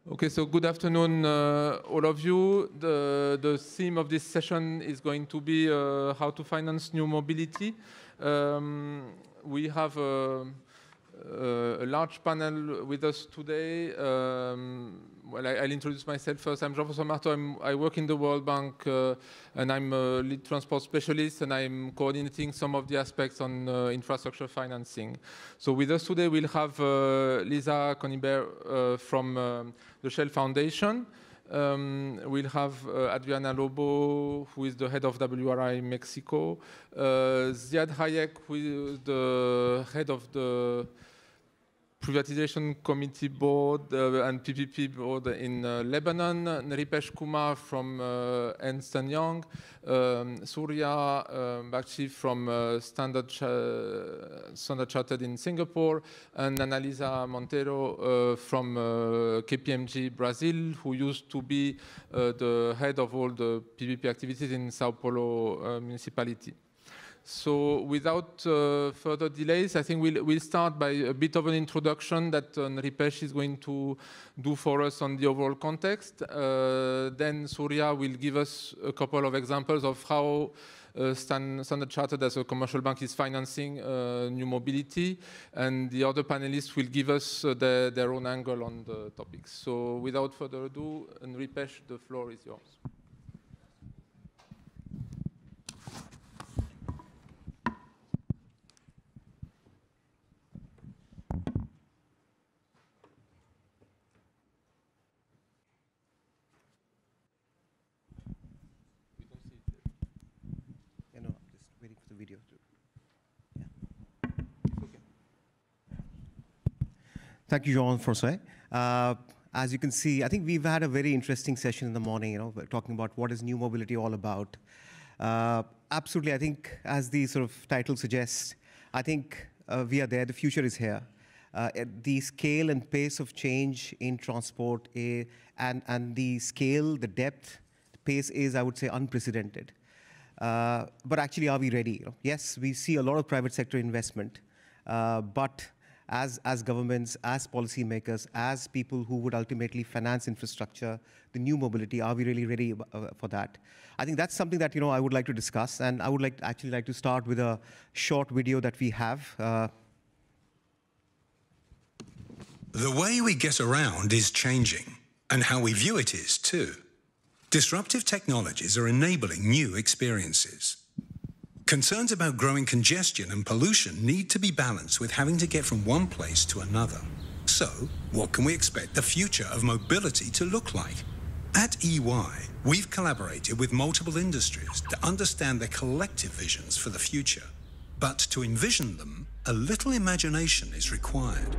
Okay, so good afternoon, all of you. The theme of this session is going to be how to finance new mobility. We have a large panel with us today. Well, I'll introduce myself first. I'm Jean-François Marteau. I work in the World Bank, and I'm a lead transport specialist, and I'm coordinating some of the aspects on infrastructure financing. So with us today, we'll have Lisa Conibert from the Shell Foundation. We'll have Adriana Lobo, who is the head of WRI Mexico. Ziad Hayek, who is the head of the Privatization Committee Board and PPP Board in Lebanon. Nripesh Kumar from Ernst & Young. Surya Bakshi from Standard Chartered in Singapore. And Annalisa Monteiro from KPMG Brazil, who used to be the head of all the PPP activities in Sao Paulo municipality. So without further delays, I think we'll start by a bit of an introduction that Nripesh is going to do for us on the overall context. Then Surya will give us a couple of examples of how Standard Chartered as a commercial bank is financing new mobility. And the other panelists will give us their own angle on the topics. So without further ado, Nripesh, the floor is yours. Thank you, Jean-François. As you can see, I think we've had a very interesting session in the morning, talking about what is new mobility all about. Absolutely, I think as the sort of title suggests, I think we are there, the future is here. The scale and pace of change in transport and the scale, the depth, the pace is, I would say, unprecedented. But actually, are we ready? Yes, we see a lot of private sector investment, but as governments, as policymakers, as people who would ultimately finance infrastructure, the new mobility, are we really ready for that? I think that's something that I would like to discuss, and I would actually like to start with a short video that we have. The way we get around is changing, and how we view it is too. Disruptive technologies are enabling new experiences. Concerns about growing congestion and pollution need to be balanced with having to get from one place to another. So, what can we expect the future of mobility to look like? At EY, we've collaborated with multiple industries to understand their collective visions for the future. But to envision them, a little imagination is required.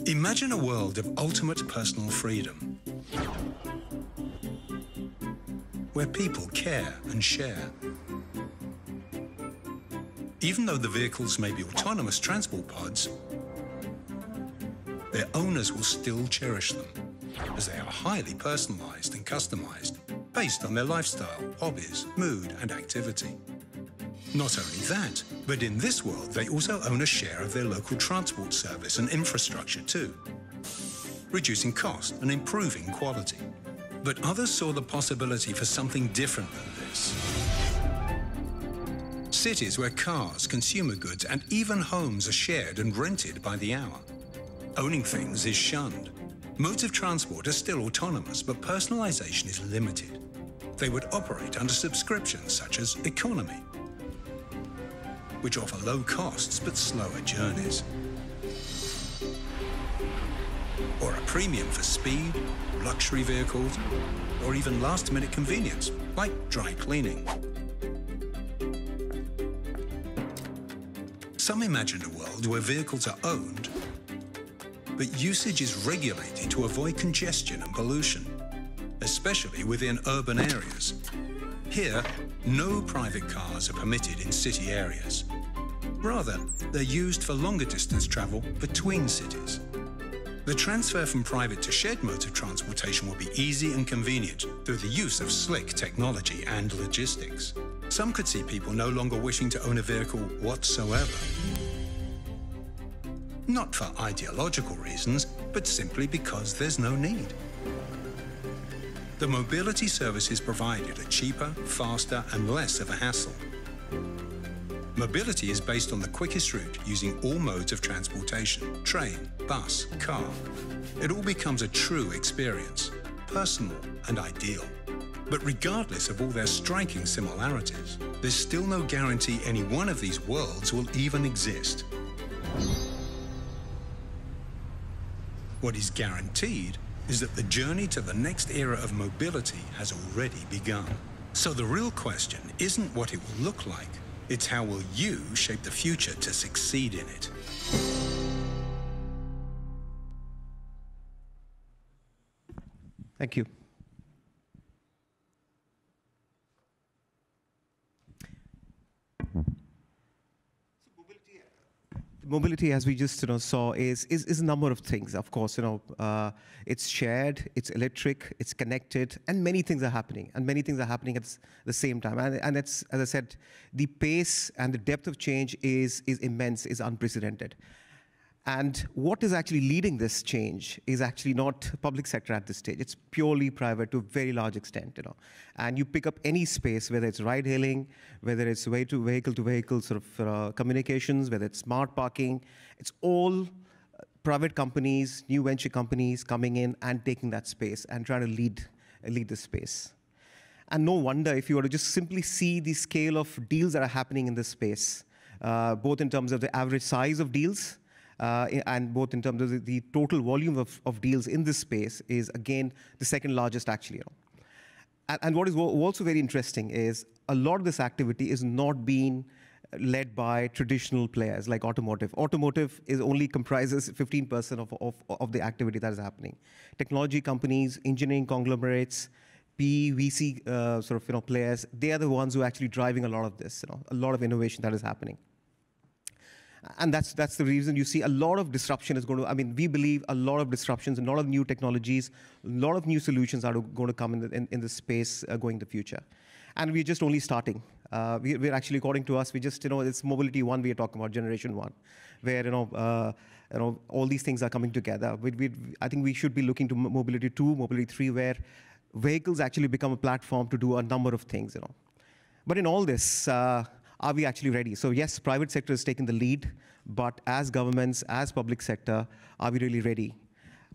Imagine a world of ultimate personal freedom, where people care and share. Even though the vehicles may be autonomous transport pods, their owners will still cherish them, as they are highly personalized and customized, based on their lifestyle, hobbies, mood, and activity. Not only that, but in this world, they also own a share of their local transport service and infrastructure too, reducing cost and improving quality. But others saw the possibility for something different than this. Cities where cars, consumer goods, and even homes are shared and rented by the hour. Owning things is shunned. Modes of transport are still autonomous, but personalization is limited. They would operate under subscriptions such as economy, which offer low costs but slower journeys. Or a premium for speed, luxury vehicles, or even last-minute convenience, like dry cleaning. Some imagined a world where vehicles are owned, but usage is regulated to avoid congestion and pollution, especially within urban areas. Here, no private cars are permitted in city areas. Rather, they're used for longer distance travel between cities. The transfer from private to shared modes of transportation will be easy and convenient through the use of slick technology and logistics. Some could see people no longer wishing to own a vehicle whatsoever. not for ideological reasons, but simply because there's no need. The mobility services provided are cheaper, faster, and less of a hassle. Mobility is based on the quickest route using all modes of transportation: train, bus, car. It all becomes a true experience, personal and ideal. But regardless of all their striking similarities, there's still no guarantee any one of these worlds will even exist. What is guaranteed is that the journey to the next era of mobility has already begun. So the real question isn't what it will look like, it's how will you shape the future to succeed in it. Thank you. Mobility, as we just saw, is a number of things. Of course, it's shared, it's electric, it's connected, and many things are happening. And many things are happening at the same time. And it's, as I said, the pace and the depth of change is immense, is unprecedented. And what is actually leading this change is actually not public sector at this stage. It's purely private to a very large extent, And you pick up any space, whether it's ride-hailing, whether it's vehicle-to-vehicle sort of communications, whether it's smart parking. It's all private companies, new venture companies coming in and taking that space and trying to lead the space. And no wonder if you were to just simply see the scale of deals that are happening in this space, both in terms of the average size of deals, and both in terms of the total volume of deals in this space is, again, the second largest, actually. And what is also very interesting is a lot of this activity is not being led by traditional players like automotive. Automotive only comprises 15% of the activity that is happening. Technology companies, engineering conglomerates, PE, VC players, they are the ones who are actually driving a lot of this, a lot of innovation that is happening. And that's the reason you see a lot of disruption is going to, we believe a lot of disruptions, a lot of new technologies, a lot of new solutions are going to come in this space going in the future. And we're just only starting. We're actually, according to us, we just, it's Mobility 1 we are talking about, Generation 1, where, all these things are coming together. I think we should be looking to Mobility 2, Mobility 3, where vehicles actually become a platform to do a number of things, But in all this, are we actually ready? So yes, private sector is taking the lead, but as governments, as public sector, are we really ready?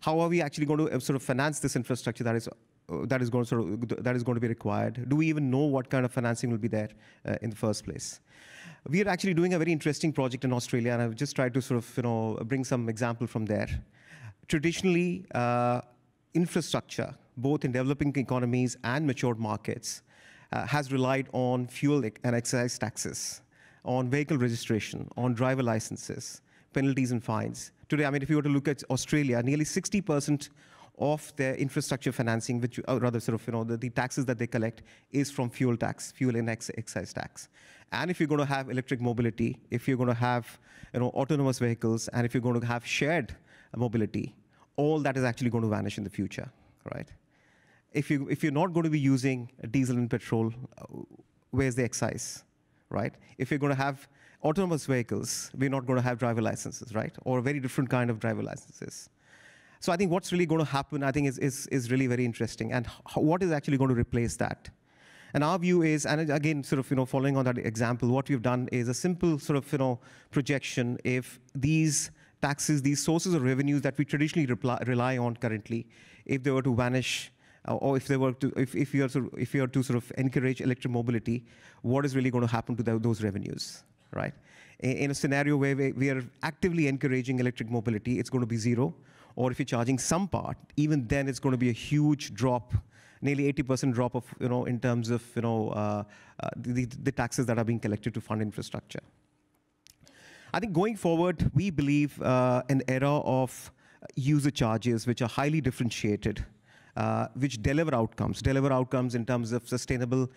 How are we actually going to sort of finance this infrastructure that is going to be required? Do we even know what kind of financing will be there in the first place? We are actually doing a very interesting project in Australia, and I've just tried to sort of bring some example from there. Traditionally, infrastructure, both in developing economies and matured markets, has relied on fuel and excise taxes, on vehicle registration, on driver licenses, penalties and fines. Today, if you were to look at Australia, nearly 60% of their infrastructure financing, which rather the taxes that they collect, is from fuel tax, fuel and excise tax. And if you're going to have electric mobility, if you're going to have autonomous vehicles, and if you're going to have shared mobility, all that is actually going to vanish in the future, right? If you're not going to be using diesel and petrol, where's the excise, right? If you're going to have autonomous vehicles, we're not going to have driver licenses, right? Or a very different kind of driver licenses. So I think what's really going to happen, I think, is really very interesting. And what is actually going to replace that? And our view is, and again, following on that example, what we've done is a simple projection. If these taxes, these sources of revenues that we traditionally rely on currently, if they were to vanish, or if you are to sort of encourage electric mobility, what is really going to happen to those revenues, right? In a scenario where we are actively encouraging electric mobility, it's going to be zero. Or if you're charging some part, even then it's going to be a huge drop, nearly 80% drop of, in terms of, the taxes that are being collected to fund infrastructure. I think going forward, we believe an era of user charges which are highly differentiated, which deliver outcomes in terms of sustainable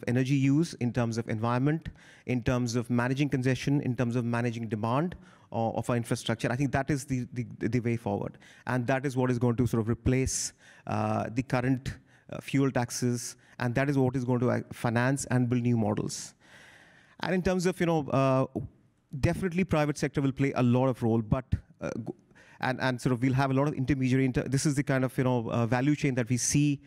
energy use, in terms of environment, in terms of managing congestion, in terms of managing demand of our infrastructure. I think that is the way forward. And that is what is going to sort of replace the current fuel taxes, and that is what is going to finance and build new models. And in terms of, definitely private sector will play a lot of role, but and sort of we'll have a lot of intermediary. This is the kind of value chain that we see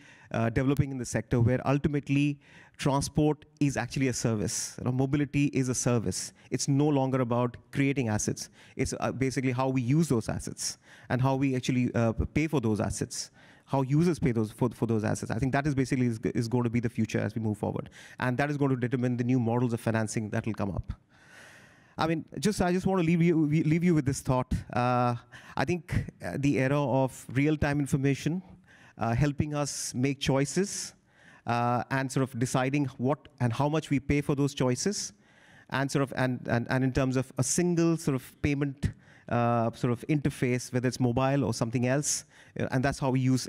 developing in the sector, where ultimately transport is actually a service. Mobility is a service. It's no longer about creating assets. It's basically how we use those assets and how we actually pay for those assets, how users pay for those assets. I think that is basically is going to be the future as we move forward, and that is going to determine the new models of financing that will come up. I mean, I just want to leave you with this thought. I think the era of real-time information, helping us make choices, and sort of deciding what and how much we pay for those choices, and sort of and in terms of a single sort of payment sort of interface, whether it's mobile or something else, and that's how we use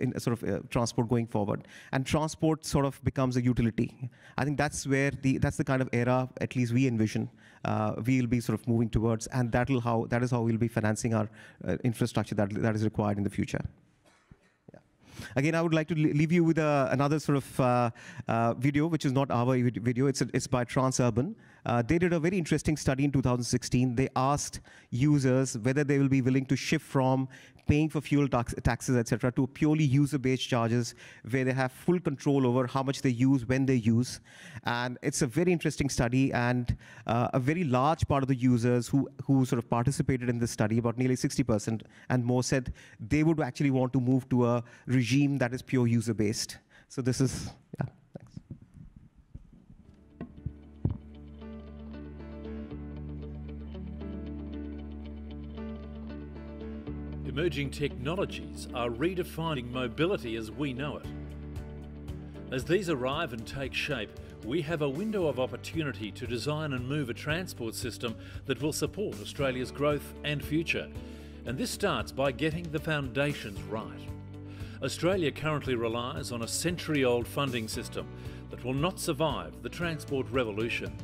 transport going forward. And transport sort of becomes a utility. I think that's where that's the kind of era, at least we envision, we'll be sort of moving towards, and that is how we'll be financing our infrastructure that is required in the future. Again, I would like to leave you with another sort of video, which is not our video. It's by Transurban. They did a very interesting study in 2016. They asked users whether they will be willing to shift from paying for fuel taxes, etc., to purely user-based charges, where they have full control over how much they use, when they use. And it's a very interesting study, and a very large part of the users who sort of participated in this study, about nearly 60% and more, said they would actually want to move to a regime that is pure user-based. So this is, yeah, thanks. Emerging technologies are redefining mobility as we know it. As these arrive and take shape, we have a window of opportunity to design and move a transport system that will support Australia's growth and future. And this starts by getting the foundations right. Australia currently relies on a century-old funding system that will not survive the transport revolution.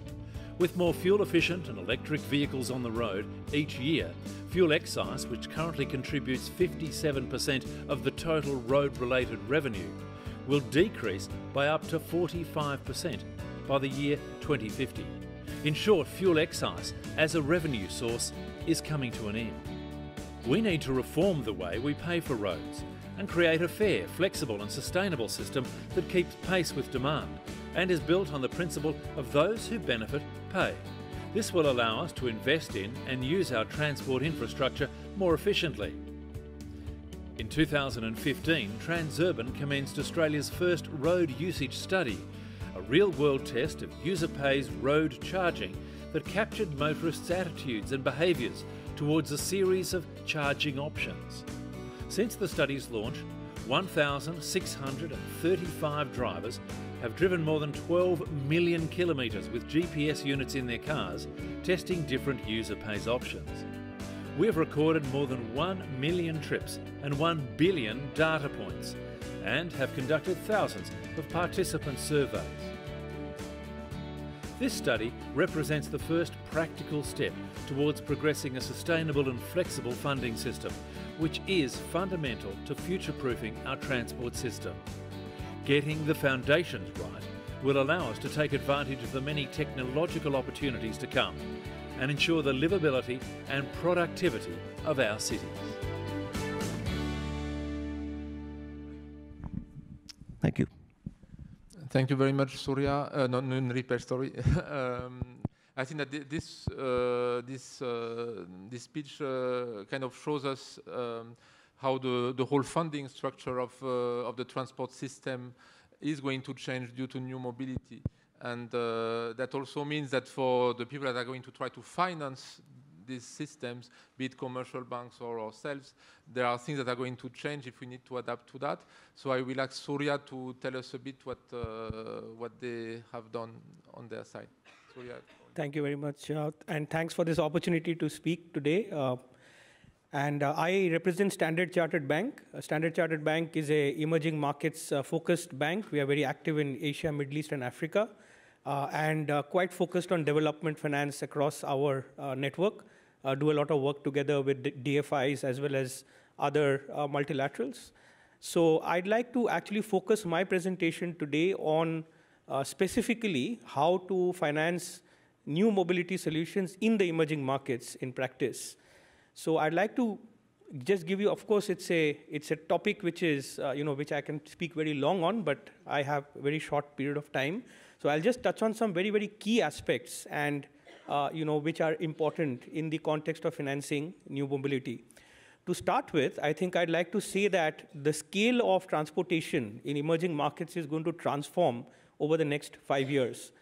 With more fuel-efficient and electric vehicles on the road each year, fuel excise, which currently contributes 57% of the total road-related revenue, will decrease by up to 45% by the year 2050. In short, fuel excise as a revenue source is coming to an end. We need to reform the way we pay for roads and create a fair, flexible and sustainable system that keeps pace with demand and is built on the principle of those who benefit pay. This will allow us to invest in and use our transport infrastructure more efficiently. In 2015, Transurban commenced Australia's first road usage study, a real-world test of user pays road charging that captured motorists' attitudes and behaviours towards a series of charging options. Since the study's launch, 1,635 drivers have driven more than 12 million kilometres with GPS units in their cars, testing different user pays options. We have recorded more than 1 million trips and 1 billion data points, and have conducted thousands of participant surveys. This study represents the first practical step towards progressing a sustainable and flexible funding system, which is fundamental to future-proofing our transport system. Getting the foundations right will allow us to take advantage of the many technological opportunities to come and ensure the livability and productivity of our cities. Thank you. Thank you very much, Surya. Nripesh, sorry. I think that this speech kind of shows us how the whole funding structure of the transport system is going to change due to new mobility. And that also means that for the people that are going to try to finance these systems, be it commercial banks or ourselves, there are things that are going to change if we need to adapt to that. So I will ask Surya to tell us a bit what they have done on their side. Surya. Thank you very much, and thanks for this opportunity to speak today. I represent Standard Chartered Bank. Standard Chartered Bank is an emerging markets focused bank. We are very active in Asia, Middle East, and Africa, and quite focused on development finance across our network. Do a lot of work together with DFIs as well as other multilaterals. So I'd like to actually focus my presentation today on specifically how to finance new mobility solutions in the emerging markets in practice. So I'd like to just give you, of course, it's a topic which is, which I can speak very long on, but I have a very short period of time. So I'll just touch on some very, very key aspects and, which are important in the context of financing new mobility. To start with, I think I'd like to say that the scale of transportation in emerging markets is going to transform over the next 5 years.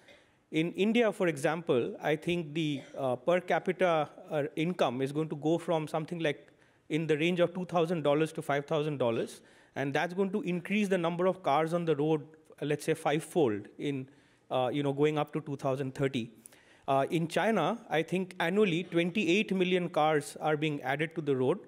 In India, for example, I think the per capita income is going to go from something like in the range of $2,000 to $5,000, and that's going to increase the number of cars on the road, let's say, 5-fold in, going up to 2030. In China, I think annually 28 million cars are being added to the road.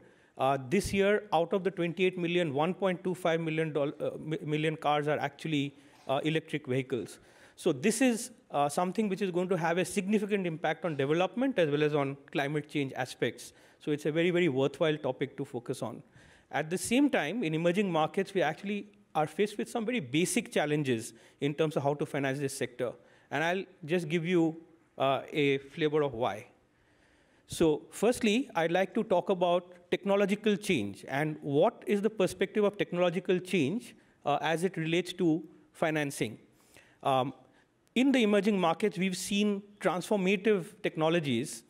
This year, out of the 28 million, 1.25 million cars are actually electric vehicles. So this is something which is going to have a significant impact on development as well as on climate change aspects. So it's a very, very worthwhile topic to focus on. At the same time, in emerging markets, we actually are faced with some very basic challenges in terms of how to finance this sector. And I'll just give you a flavor of why. So firstly, I'd like to talk about technological change and what is the perspective of technological change as it relates to financing. In the emerging markets, we've seen transformative technologies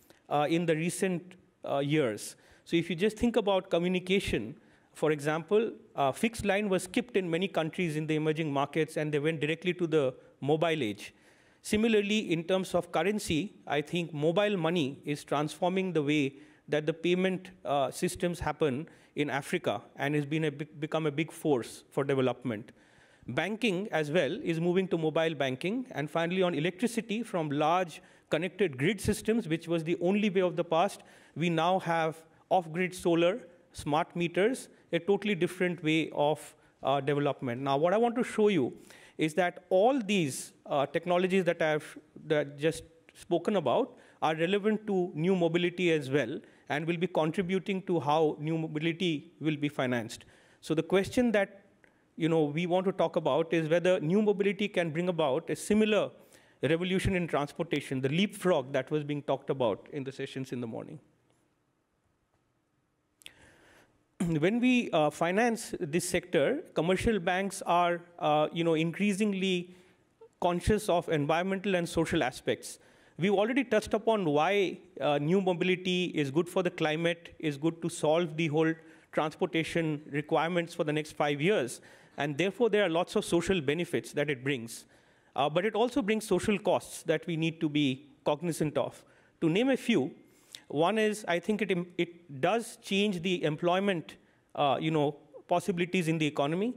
in the recent years. So if you just think about communication, for example, fixed line was skipped in many countries in the emerging markets, and they went directly to the mobile age. Similarly, in terms of currency, I think mobile money is transforming the way that the payment systems happen in Africa and has become a big force for development. Banking as well is moving to mobile banking. And finally, on electricity, from large connected grid systems, which was the only way of the past, we now have off-grid solar, smart meters, a totally different way of development. Now, what I want to show you is that all these technologies that I've just spoken about are relevant to new mobility as well and will be contributing to how new mobility will be financed. So the question that we want to talk about is whether new mobility can bring about a similar revolution in transportation, the leapfrog that was being talked about in the sessions in the morning. When we finance this sector, commercial banks are increasingly conscious of environmental and social aspects. We've already touched upon why new mobility is good for the climate, is good to solve the whole transportation requirements for the next 5 years. And therefore, there are lots of social benefits that it brings. But it also brings social costs that we need to be cognizant of. To name a few, one is, I think it does change the employment possibilities in the economy.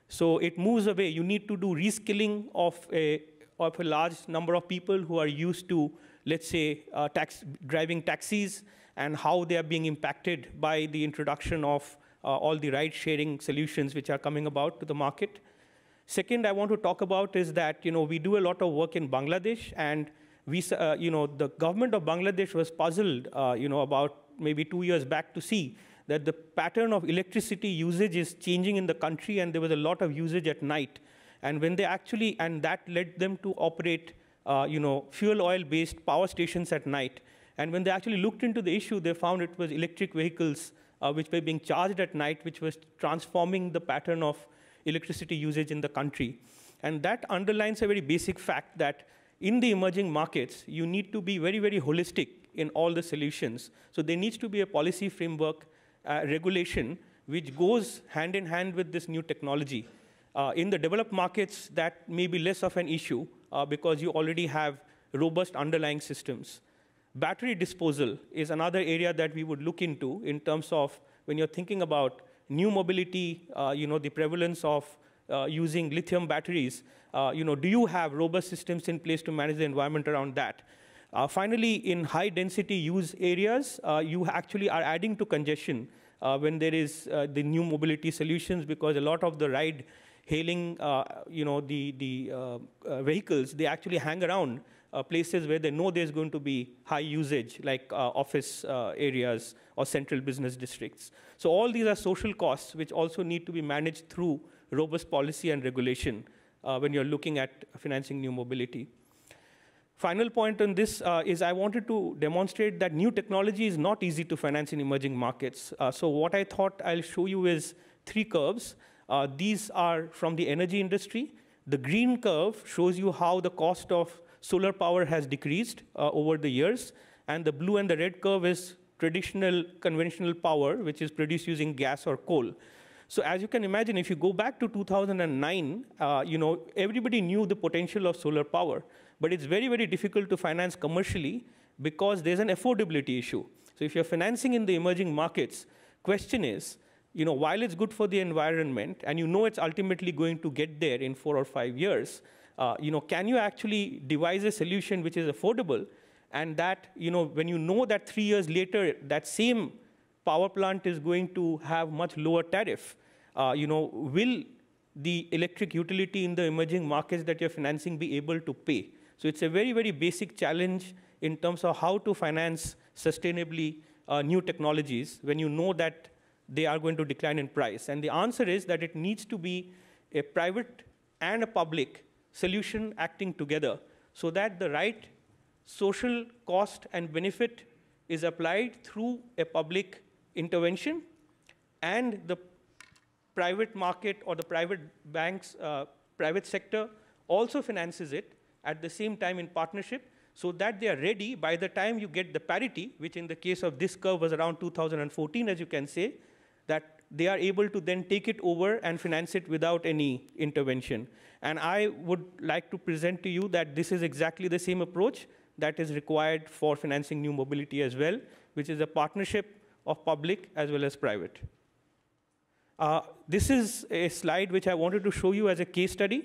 So it moves away. You need to do reskilling of a large number of people who are used to, let's say, driving taxis and how they are being impacted by the introduction of all the ride-sharing solutions which are coming about to the market. Second, I want to talk about is that we do a lot of work in Bangladesh, and the government of Bangladesh was puzzled about maybe 2 years back to see that the pattern of electricity usage is changing in the country, and there was a lot of usage at night. And when they and that led them to operate fuel oil-based power stations at night. And when they actually looked into the issue, they found it was electric vehicles which were being charged at night, which was transforming the pattern of electricity usage in the country. And that underlines a very basic fact that in the emerging markets, you need to be very, very holistic in all the solutions. So there needs to be a policy framework, regulation, which goes hand in hand with this new technology. In the developed markets, that may be less of an issue because you already have robust underlying systems. Battery disposal is another area that we would look into in terms of when you're thinking about new mobility, the prevalence of using lithium batteries. Do you have robust systems in place to manage the environment around that? Finally, in high-density use areas, you actually are adding to congestion when there is the new mobility solutions, because a lot of the ride-hailing, the vehicles, they actually hang around places where they know there's going to be high usage, like office areas or central business districts. So all these are social costs which also need to be managed through robust policy and regulation when you're looking at financing new mobility. Final point on this is I wanted to demonstrate that new technology is not easy to finance in emerging markets. So what I thought I'll show you is 3 curves. These are from the energy industry. The green curve shows you how the cost of solar power has decreased over the years. And the blue and the red curve is traditional conventional power, which is produced using gas or coal. So as you can imagine, if you go back to 2009, everybody knew the potential of solar power. But it's very, very difficult to finance commercially because there's an affordability issue. So if you're financing in the emerging markets, question is, while it's good for the environment, and it's ultimately going to get there in 4 or 5 years, can you actually devise a solution which is affordable, and that, when that 3 years later, that same power plant is going to have much lower tariff, will the electric utility in the emerging markets that you're financing be able to pay? So it's a very, very basic challenge in terms of how to finance sustainably new technologies when you know that they are going to decline in price. And the answer is that it needs to be a private and a public solution acting together so that the right social cost and benefit is applied through a public intervention, and the private market or the private banks, private sector also finances it at the same time in partnership, so that they are ready by the time you get the parity, which in the case of this curve was around 2014, as you can say, that they are able to then take it over and finance it without any intervention. And I would like to present to you that this is exactly the same approach that is required for financing new mobility as well, which is a partnership of public as well as private. This is a slide which I wanted to show you as a case study.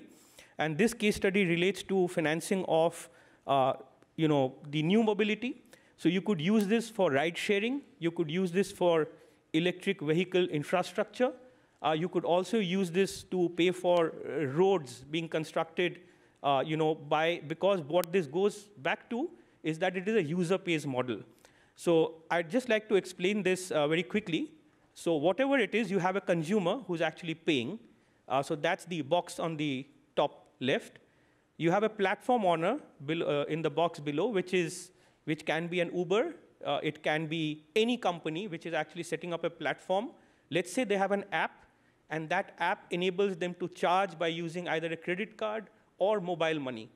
And this case study relates to financing of the new mobility. So you could use this for ride sharing. You could use this for electric vehicle infrastructure. You could also use this to pay for roads being constructed, because what this goes back to is that it is a user pays model. So I'd just like to explain this very quickly. So whatever it is, you have a consumer who's actually paying. So that's the box on the top left. You have a platform owner in the box below, which can be an Uber. It can be any company which is actually setting up a platform. Let's say they have an app, and that app enables them to charge by using either a credit card or mobile money.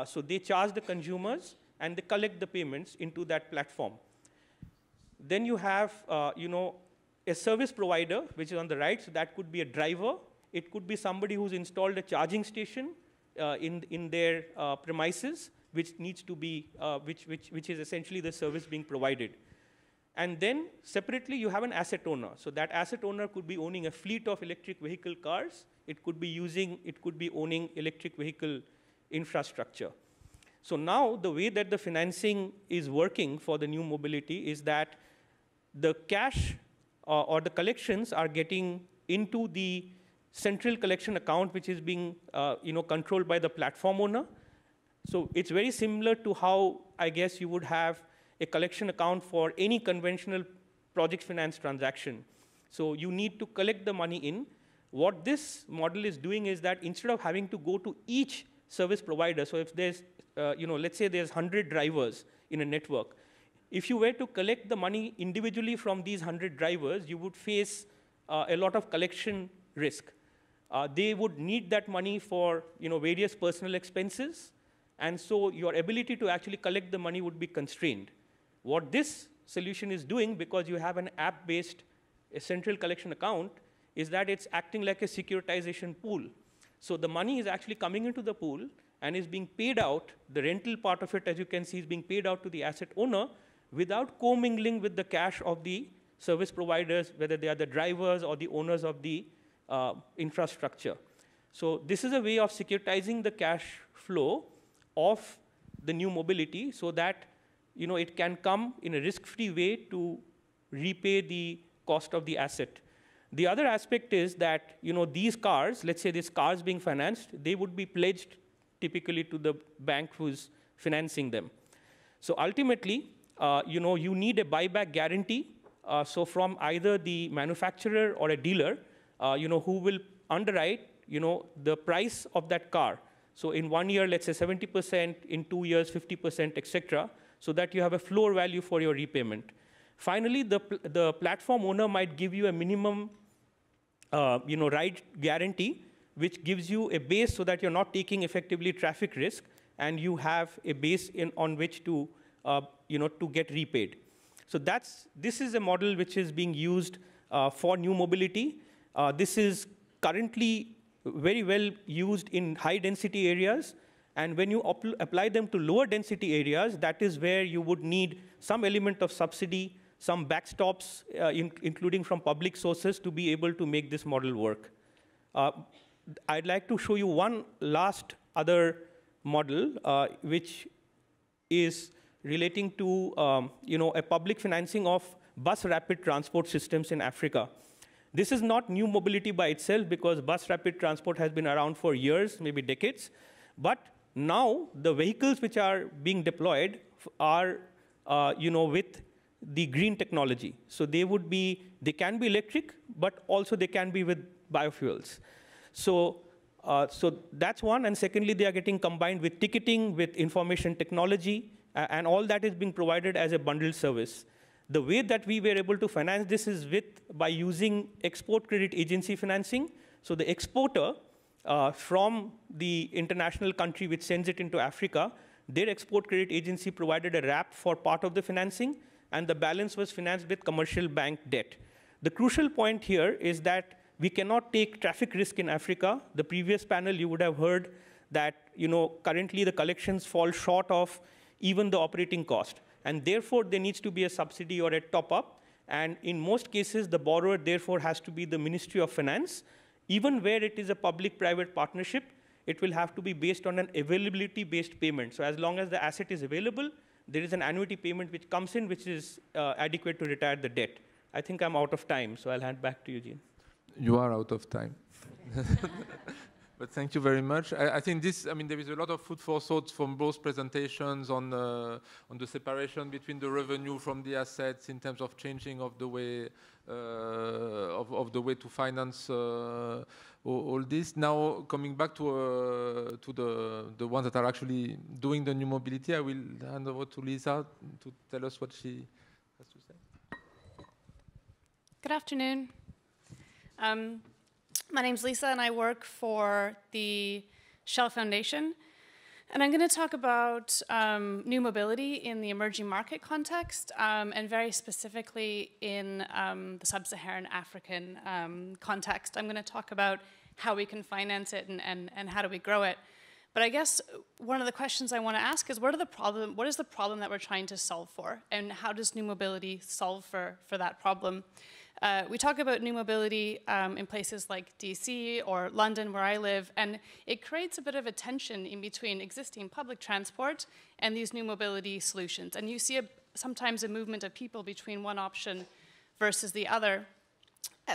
So they charge the consumers, and they collect the payments into that platform. Then you have a service provider, which is on the right. So that could be a driver. It could be somebody who's installed a charging station in their premises, which needs to be, which is essentially the service being provided. And then separately, you have an asset owner. So that asset owner could be owning a fleet of electric vehicle cars. It could be owning electric vehicle infrastructure. So now the way that the financing is working for the new mobility is that the cash or the collections are getting into the central collection account, which is being controlled by the platform owner. So it's very similar to how, I guess, you would have a collection account for any conventional project finance transaction. So you need to collect the money in. What this model is doing is that instead of having to go to each service provider, so if there's, let's say there's 100 drivers in a network, if you were to collect the money individually from these 100 drivers, you would face a lot of collection risk. They would need that money for various personal expenses, and so your ability to actually collect the money would be constrained. What this solution is doing, because you have an app-based central collection account, is that it's acting like a securitization pool. So the money is actually coming into the pool and is being paid out. The rental part of it, as you can see, is being paid out to the asset owner without commingling with the cash of the service providers, whether they are the drivers or the owners of the infrastructure. So this is a way of securitizing the cash flow of the new mobility so that it can come in a risk-free way to repay the cost of the asset. The other aspect is that these cars, let's say these cars being financed, they would be pledged typically to the bank who's financing them. So ultimately, you need a buyback guarantee. So from either the manufacturer or a dealer, who will underwrite the price of that car. So in 1 year, let's say 70%, in 2 years, 50%, etc., so that you have a floor value for your repayment. Finally, the platform owner might give you a minimum ride guarantee, which gives you a base so that you're not taking effectively traffic risk, and you have a base on which to get repaid. So this is a model which is being used for new mobility. This is currently very well used in high density areas. And when you apply them to lower density areas, that is where you would need some element of subsidy, some backstops, including from public sources, to be able to make this model work. I'd like to show you one last other model, which is relating to a public financing of bus rapid transport systems in Africa. This is not new mobility by itself, because bus rapid transport has been around for years, maybe decades. But now the vehicles which are being deployed are with the green technology. So they can be electric, but also they can be with biofuels. So that's one. And secondly, they are getting combined with ticketing, with information technology, and all that is being provided as a bundled service. The way that we were able to finance this is by using export credit agency financing. So the exporter from the international country which sends it into Africa, their export credit agency provided a wrap for part of the financing, and the balance was financed with commercial bank debt. The crucial point here is that we cannot take traffic risk in Africa. The previous panel, you would have heard that currently the collections fall short of even the operating cost. And therefore, there needs to be a subsidy or a top-up. And in most cases, the borrower, therefore, has to be the Ministry of Finance. Even where it is a public-private partnership, it will have to be based on an availability-based payment. So as long as the asset is available, there is an annuity payment which comes in, which is adequate to retire the debt. I think I'm out of time, so I'll hand back to Eugene. You are out of time. But thank you very much. I think there is a lot of food for thought from both presentations on the separation between the revenue from the assets in terms of changing of the way to finance all this. Now, coming back to the ones that are actually doing the new mobility, I will hand over to Lisa to tell us what she has to say. Good afternoon. My name's Lisa, and I work for the Shell Foundation. And I'm going to talk about new mobility in the emerging market context, and very specifically in the sub-Saharan African context. I'm going to talk about how we can finance it and how do we grow it. But I guess one of the questions I want to ask is, what is the problem that we're trying to solve for? And how does new mobility solve for that problem? We talk about new mobility in places like DC or London, where I live, and it creates a bit of a tension in between existing public transport and these new mobility solutions. And you see sometimes a movement of people between one option versus the other.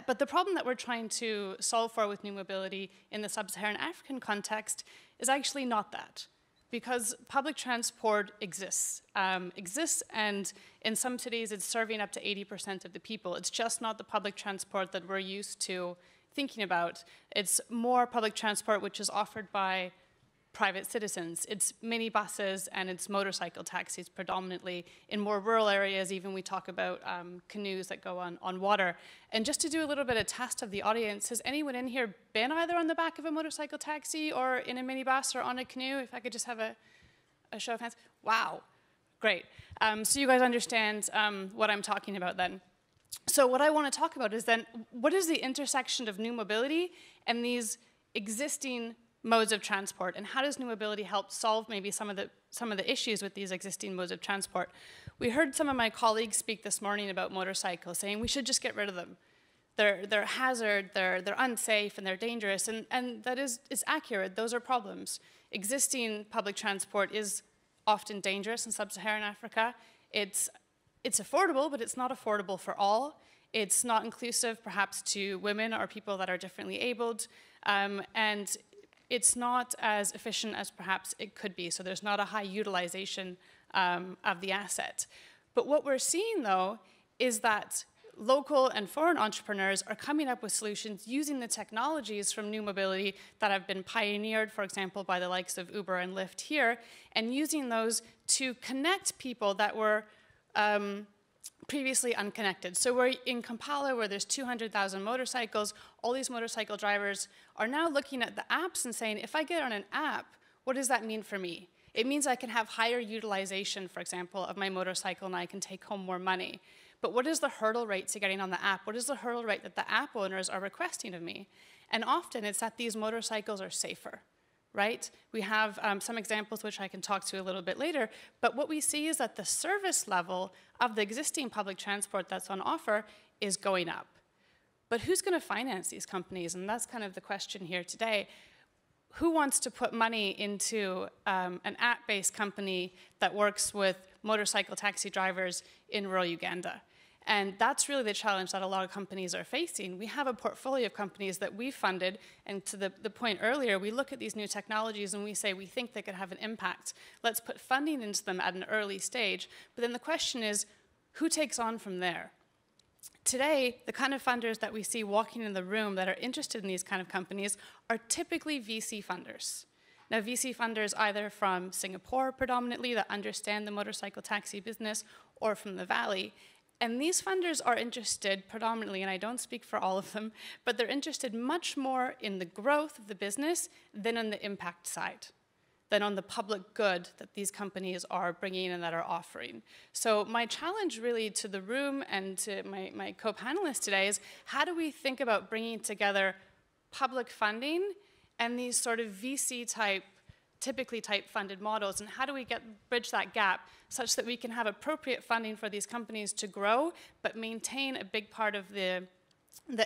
But the problem that we're trying to solve for with new mobility in the sub-Saharan African context is actually not that. Because public transport exists, and in some cities it's serving up to 80% of the people. It's just not the public transport that we're used to thinking about. It's more public transport which is offered by private citizens. It's minibuses and it's motorcycle taxis predominantly. In more rural areas, even we talk about canoes that go on water. And just to do a little bit of test of the audience, has anyone in here been either on the back of a motorcycle taxi or in a minibus or on a canoe? If I could just have a show of hands. Wow, great. So you guys understand what I'm talking about then. So what I want to talk about is then, what is the intersection of new mobility and these existing modes of transport, and how does new mobility help solve maybe some of the issues with these existing modes of transport? We heard some of my colleagues speak this morning about motorcycles, saying we should just get rid of them. They're a hazard, they're unsafe, and they're dangerous, and that is accurate. Those are problems. Existing public transport is often dangerous in sub-Saharan Africa. It's affordable, but it's not affordable for all. It's not inclusive, perhaps, to women or people that are differently abled, and it's not as efficient as perhaps it could be, so there's not a high utilization of the asset. But what we're seeing, though, is that local and foreign entrepreneurs are coming up with solutions using the technologies from new mobility that have been pioneered, for example, by the likes of Uber and Lyft here, and using those to connect people that were previously unconnected. So we're in Kampala, where there's 200,000 motorcycles. All these motorcycle drivers are now looking at the apps and saying, if I get on an app, what does that mean for me? It means I can have higher utilization, for example, of my motorcycle, and I can take home more money. But what is the hurdle rate to getting on the app? What is the hurdle rate that the app owners are requesting of me? And often it's that these motorcycles are safer, right? We have some examples which I can talk to a little bit later, but what we see is that the service level of the existing public transport that's on offer is going up. But who's going to finance these companies? And that's kind of the question here today. Who wants to put money into an app-based company that works with motorcycle taxi drivers in rural Uganda? And that's really the challenge that a lot of companies are facing. We have a portfolio of companies that we funded, and to the point earlier, we look at these new technologies and we say we think they could have an impact. Let's put funding into them at an early stage. But then the question is, who takes on from there? Today, the kind of funders that we see walking in the room that are interested in these kind of companies are typically VC funders. Now, VC funders either from Singapore predominantly that understand the motorcycle taxi business, or from the Valley. And these funders are interested predominantly, and I don't speak for all of them, but they're interested much more in the growth of the business than on the impact side, than on the public good that these companies are bringing and that are offering. So my challenge really to the room and to my co-panelists today is, how do we think about bringing together public funding and these sort of VC-type, typically type-funded models, and how do we bridge that gap such that we can have appropriate funding for these companies to grow, but maintain a big part of the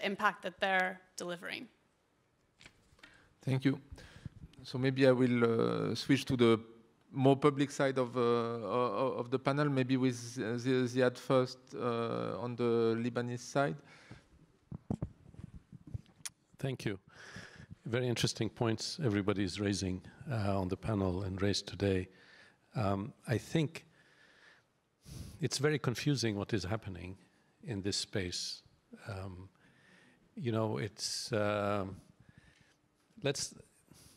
impact that they're delivering? Thank you. So maybe I will switch to the more public side of the panel, maybe with Ziad first on the Lebanese side. Thank you. Very interesting points everybody is raising on the panel and raised today. I think it's very confusing what is happening in this space. You know, it's,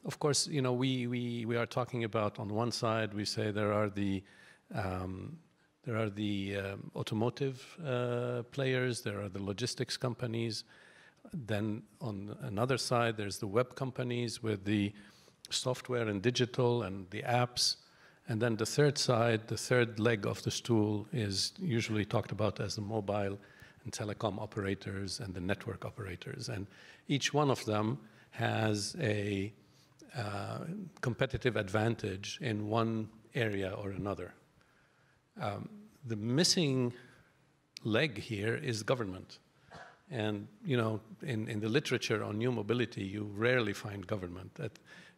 of course, you know, we are talking about, on one side, we say there are the automotive players, there are the logistics companies. Then on another side, there's the web companies with the software and digital and the apps. And then the third side, the third leg of the stool, is usually talked about as the mobile and telecom operators and the network operators. And each one of them has a competitive advantage in one area or another. The missing leg here is government. And, you know, in the literature on new mobility, you rarely find government.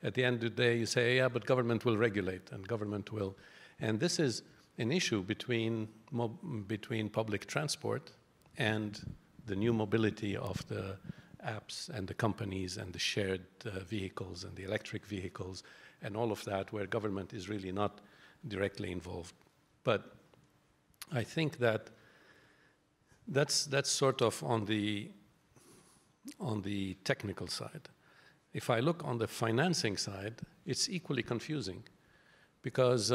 At the end of the day, you say, yeah, but government will regulate, and government will. And this is an issue between public transport and the new mobility of the apps and the companies and the shared vehicles and the electric vehicles and all of that, where government is really not directly involved. But I think that that's sort of on the technical side. If I look on the financing side, it's equally confusing, because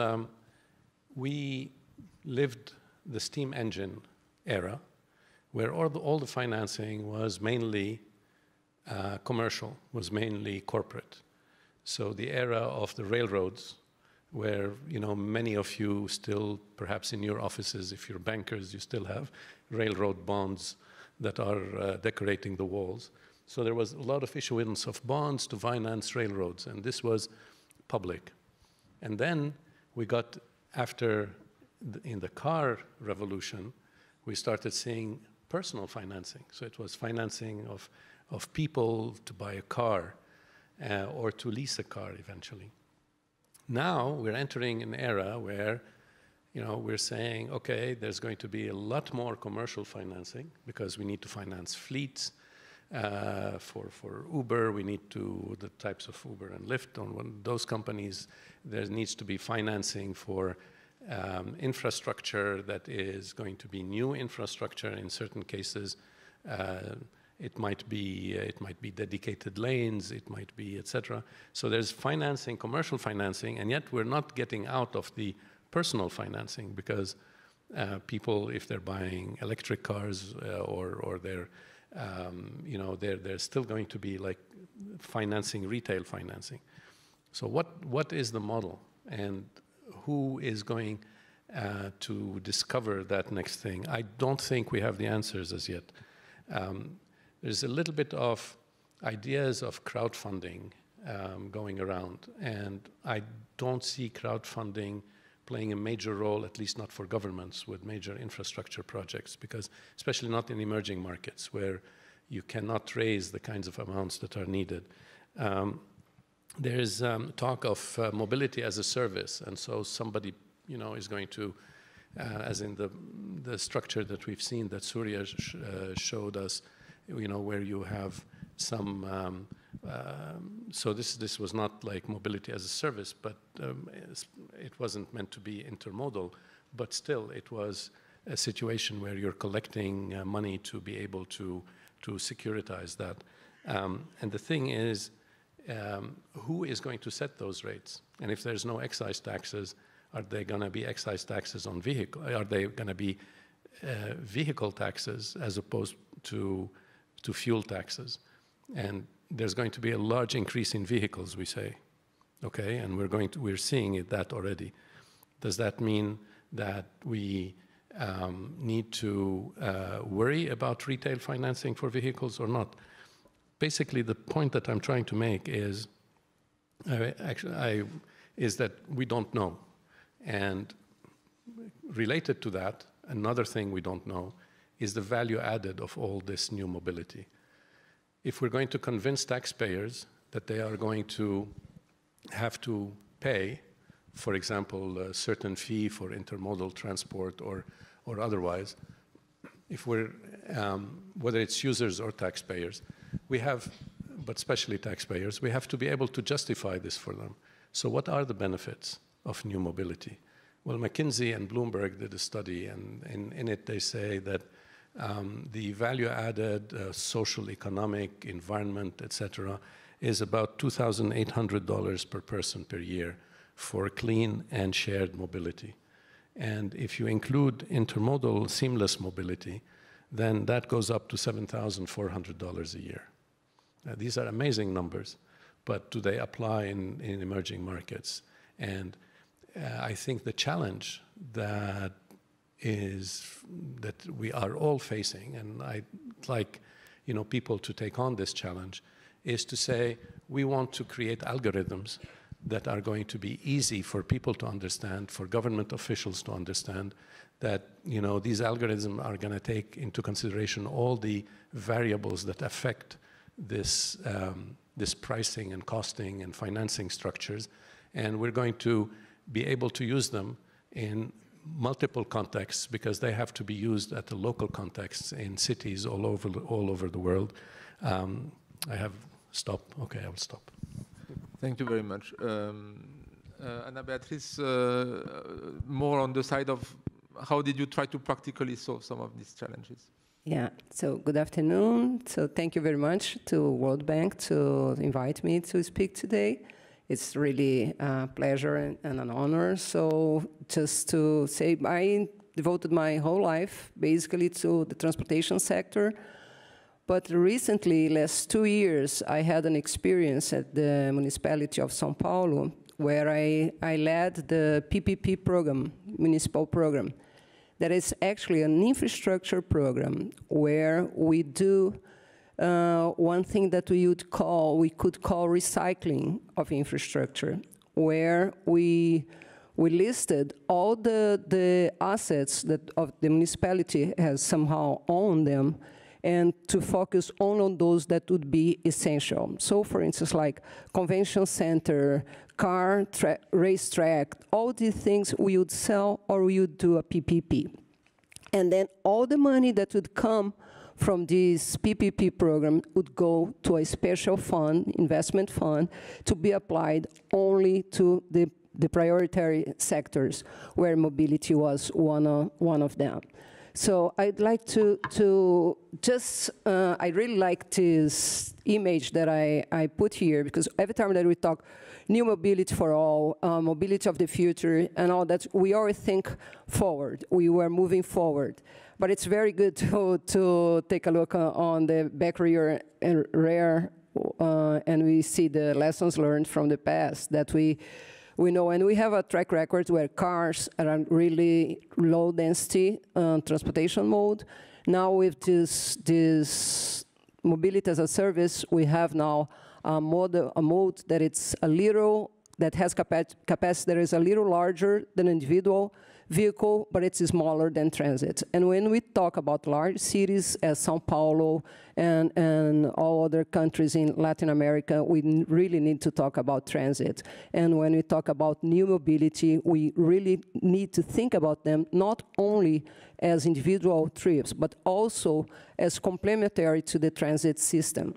we lived the steam engine era, where all the financing was mainly commercial, was mainly corporate. So the era of the railroads, where, you know, many of you still, perhaps in your offices, if you're bankers, you still have railroad bonds that are decorating the walls. So there was a lot of issuance of bonds to finance railroads, and this was public. And then we got, in the car revolution, we started seeing personal financing. So it was financing of people to buy a car or to lease a car eventually. Now we're entering an era where, you know, we're saying, okay, there's going to be a lot more commercial financing, because we need to finance fleets for Uber. We need to, the types of Uber and Lyft, on those companies. There needs to be financing for infrastructure that is going to be new infrastructure in certain cases. It might be dedicated lanes, it might be, etc. So there's financing, commercial financing, and yet we're not getting out of the personal financing because people, if they're buying electric cars or they're, they're still going to be like financing, retail financing. So what is the model, and who is going to discover that next thing? I don't think we have the answers as yet. There's a little bit of ideas of crowdfunding going around, and I don't see crowdfunding playing a major role, at least not for governments with major infrastructure projects, because especially not in emerging markets where you cannot raise the kinds of amounts that are needed. There's talk of mobility as a service, and so somebody is going to, as in the structure that we've seen that Surya showed us, where you have some, so this was not like mobility as a service, but it wasn't meant to be intermodal, but still it was a situation where you're collecting money to be able to securitize that. And the thing is, who is going to set those rates? And if there's no excise taxes, are they going to be excise taxes on vehicle? Are they going to be vehicle taxes as opposed to fuel taxes? And there's going to be a large increase in vehicles, we say, okay? And we're seeing that already. Does that mean that we need to worry about retail financing for vehicles or not? Basically, the point that I'm trying to make is, is that we don't know. And related to that, another thing we don't know is the value added of all this new mobility. If we're going to convince taxpayers that they are going to have to pay, for example, a certain fee for intermodal transport or otherwise, if we're, whether it's users or taxpayers, we have, but especially taxpayers, we have to be able to justify this for them. So what are the benefits of new mobility? Well, McKinsey and Bloomberg did a study, and in it they say that the value added, social, economic, environment, etc., is about $2,800 per person per year for clean and shared mobility. And if you include intermodal seamless mobility, then that goes up to $7,400 a year. These are amazing numbers, but do they apply in emerging markets? And I think the challenge that we are all facing, and I'd like people to take on this challenge, is to say we want to create algorithms that are going to be easy for people to understand, for government officials to understand, that these algorithms are going to take into consideration all the variables that affect this, this pricing and costing and financing structures, and we're going to be able to use them in multiple contexts because they have to be used at the local contexts in cities all over the world. I have stopped. Okay, I will stop. Thank you very much. Ana Beatriz, more on the side of how did you try to practically solve some of these challenges? Yeah, so good afternoon. So thank you very much to World Bank to invite me to speak today. It's really a pleasure and an honor. So just to say, I devoted my whole life basically to the transportation sector. But recently, last 2 years, I had an experience at the municipality of São Paulo where I led the PPP program, municipal program. That is actually an infrastructure program where we do one thing that we could call recycling of infrastructure, where we listed all the assets that of the municipality has somehow owned them, and to focus only on those that would be essential. So, for instance, like convention center, car, racetrack, all these things we would sell or we would do a PPP. And then all the money that would come from this PPP program would go to a special fund, investment fund, to be applied only to the the priority sectors where mobility was one of them. So I'd like to just, I really like this image that I put here, because every time that we talk new mobility for all, mobility of the future, and all that, we always think forward. We were moving forward. But it's very good to take a look on the back rear, and we see the lessons learned from the past that we know, and we have a track record where cars are really low density transportation mode. Now with this mobility as a service, we have now a mode that it's a little, that has capacity that is a little larger than individual vehicle, but it's smaller than transit. And when we talk about large cities as São Paulo and all other countries in Latin America, we really need to talk about transit. And when we talk about new mobility, we really need to think about them not only as individual trips, but also as complementary to the transit system.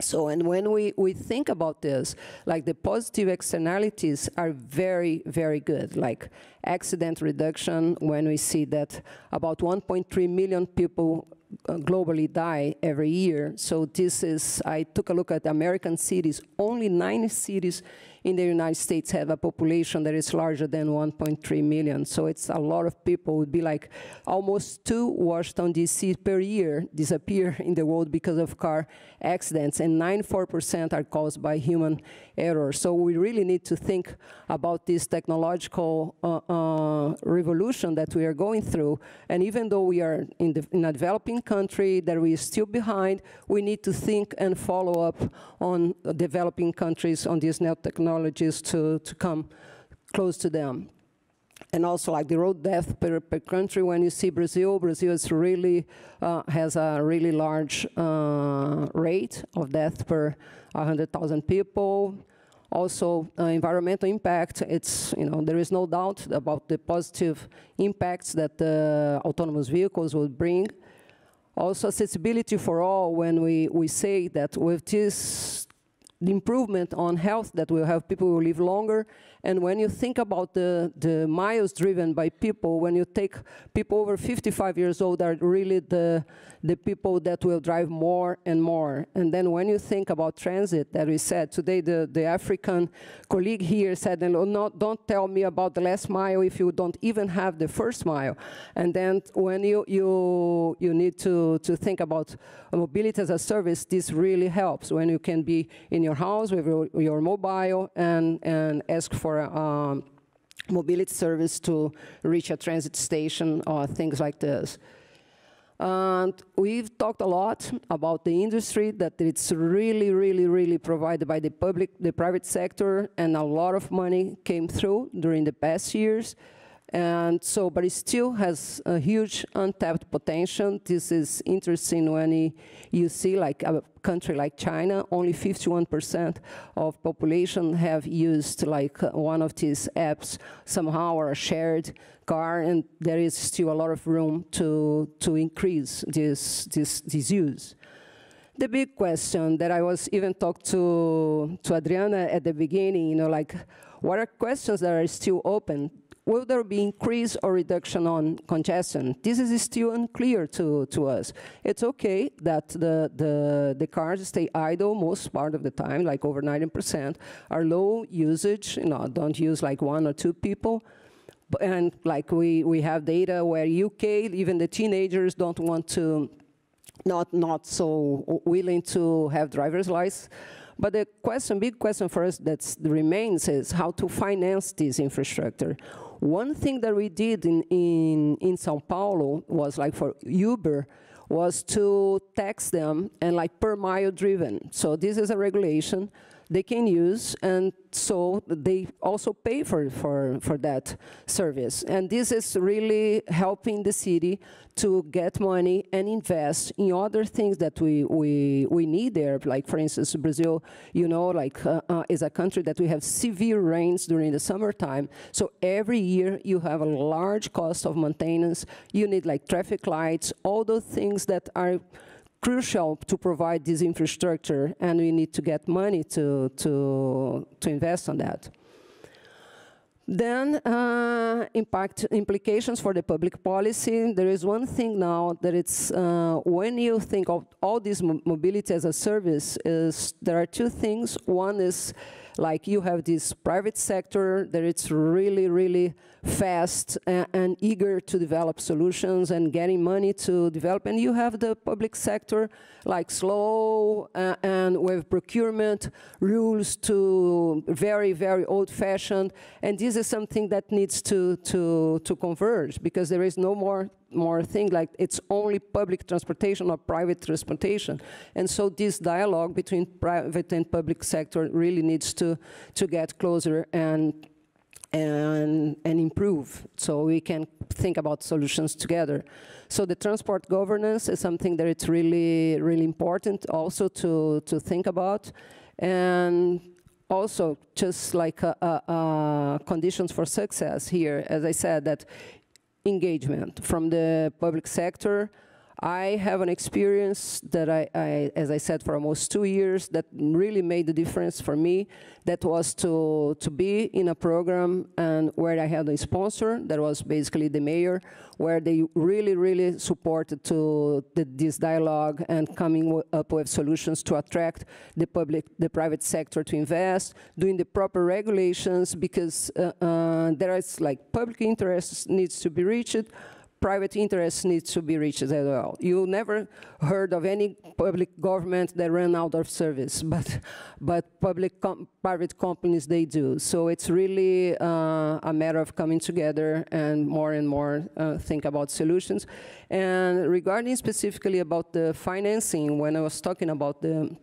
So, and when we think about this, like the positive externalities are very, very good, like accident reduction, when we see that about 1.3 million people globally die every year. So this is, I took a look at American cities, only 9 cities in the United States have a population that is larger than 1.3 million. So it's a lot of people. It would be like almost 2 Washington, D.C. per year disappear in the world because of car accidents, and 94% are caused by human error. So we really need to think about this technological revolution that we are going through. And even though we are in a developing country, that we are still behind, we need to think and follow up on developing countries on these new technologies to come close to them. And also like the road death per country, when you see Brazil is really, has a really large rate of death per 100,000 people. Also, environmental impact, it's, you know, there is no doubt about the positive impacts that the autonomous vehicles will bring. Also, accessibility for all, when we say that with this the improvement on health, that will have people who will live longer. And when you think about the miles driven by people, when you take people over 55 years old are really the people that will drive more and more. And then when you think about transit, that we said today, the African colleague here said, no, don't tell me about the last mile if you don't even have the first mile. And then when you need to think about mobility as a service, this really helps when you can be in your house with your mobile and ask for a mobility service to reach a transit station or things like this. And we've talked a lot about the industry, that it's really, really, really provided by the private sector, and a lot of money came through during the past years. And so, but it still has a huge untapped potential. This is interesting when you see like a country like China, only 51% of population have used like one of these apps somehow, or a shared car, and there is still a lot of room to increase this use. The big question that I was even talked to Adriana at the beginning, you know, like what are questions that are still open? Will there be increase or reduction on congestion? This is still unclear to us. It's okay that the cars stay idle most part of the time, like over 90%, are low usage, you know, don't use like 1 or 2 people. And like we have data where UK, even the teenagers don't want to, not so willing to have driver's license. But the big question for us that remains is how to finance this infrastructure. One thing that we did in São Paulo was like for Uber, was to tax them and like per mile driven. So this is a regulation they can use, and so they also pay for that service. And this is really helping the city to get money and invest in other things that we need there. Like, for instance, Brazil, you know, like is a country that we have severe rains during the summertime. So every year you have a large cost of maintenance. You need like traffic lights, all those things that are crucial to provide this infrastructure, and we need to get money to invest on that. Then implications for the public policy. There is one thing now that it's, when you think of all this mobility as a service, there are two things. One is like you have this private sector that it's really, really fast and eager to develop solutions and getting money to develop. And you have the public sector like slow and with procurement rules to very, very old-fashioned. And this is something that needs to converge, because there is no more thing like it's only public transportation or private transportation. And so this dialogue between private and public sector really needs to get closer and improve, so we can think about solutions together. So the transport governance is something that it's really, really important also to think about. And also just like conditions for success here, as I said, that engagement from the public sector. I have an experience that as I said, for almost 2 years, that really made the difference for me. That was to be in a program and where I had a sponsor, that was basically the mayor, where they really, really supported this dialogue and coming up with solutions to attract the private sector to invest, doing the proper regulations, because there is like public interest needs to be reached, private interest needs to be reached as well. You never heard of any public government that ran out of service, but private companies, they do. So it's really a matter of coming together and more think about solutions. And regarding specifically about the financing, when I was talking about the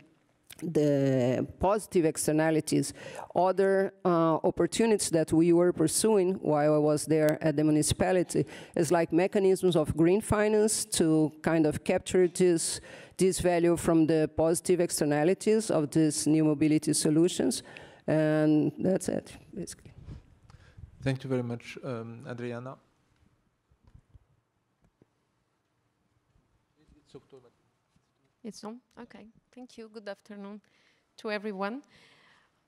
positive externalities, other opportunities that we were pursuing while I was there at the municipality is like mechanisms of green finance to kind of capture this value from the positive externalities of these new mobility solutions. And that's it, basically. Thank you very much, Adriana. It's on? Okay. Thank you. Good afternoon to everyone.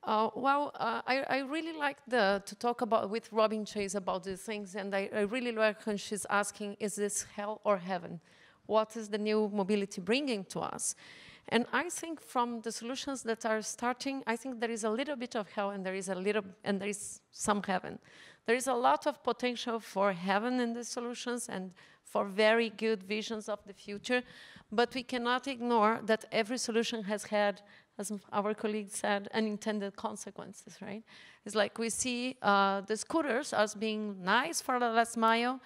I really like to talk with Robin Chase about these things, and I really like when she's asking, is this hell or heaven? What is the new mobility bringing to us? And I think from the solutions that are starting, I think there is a little bit of hell and there is some heaven. There is a lot of potential for heaven in the solutions and for very good visions of the future, but we cannot ignore that every solution has had, as our colleague said, unintended consequences, right? It's like we see the scooters as being nice for the last mile,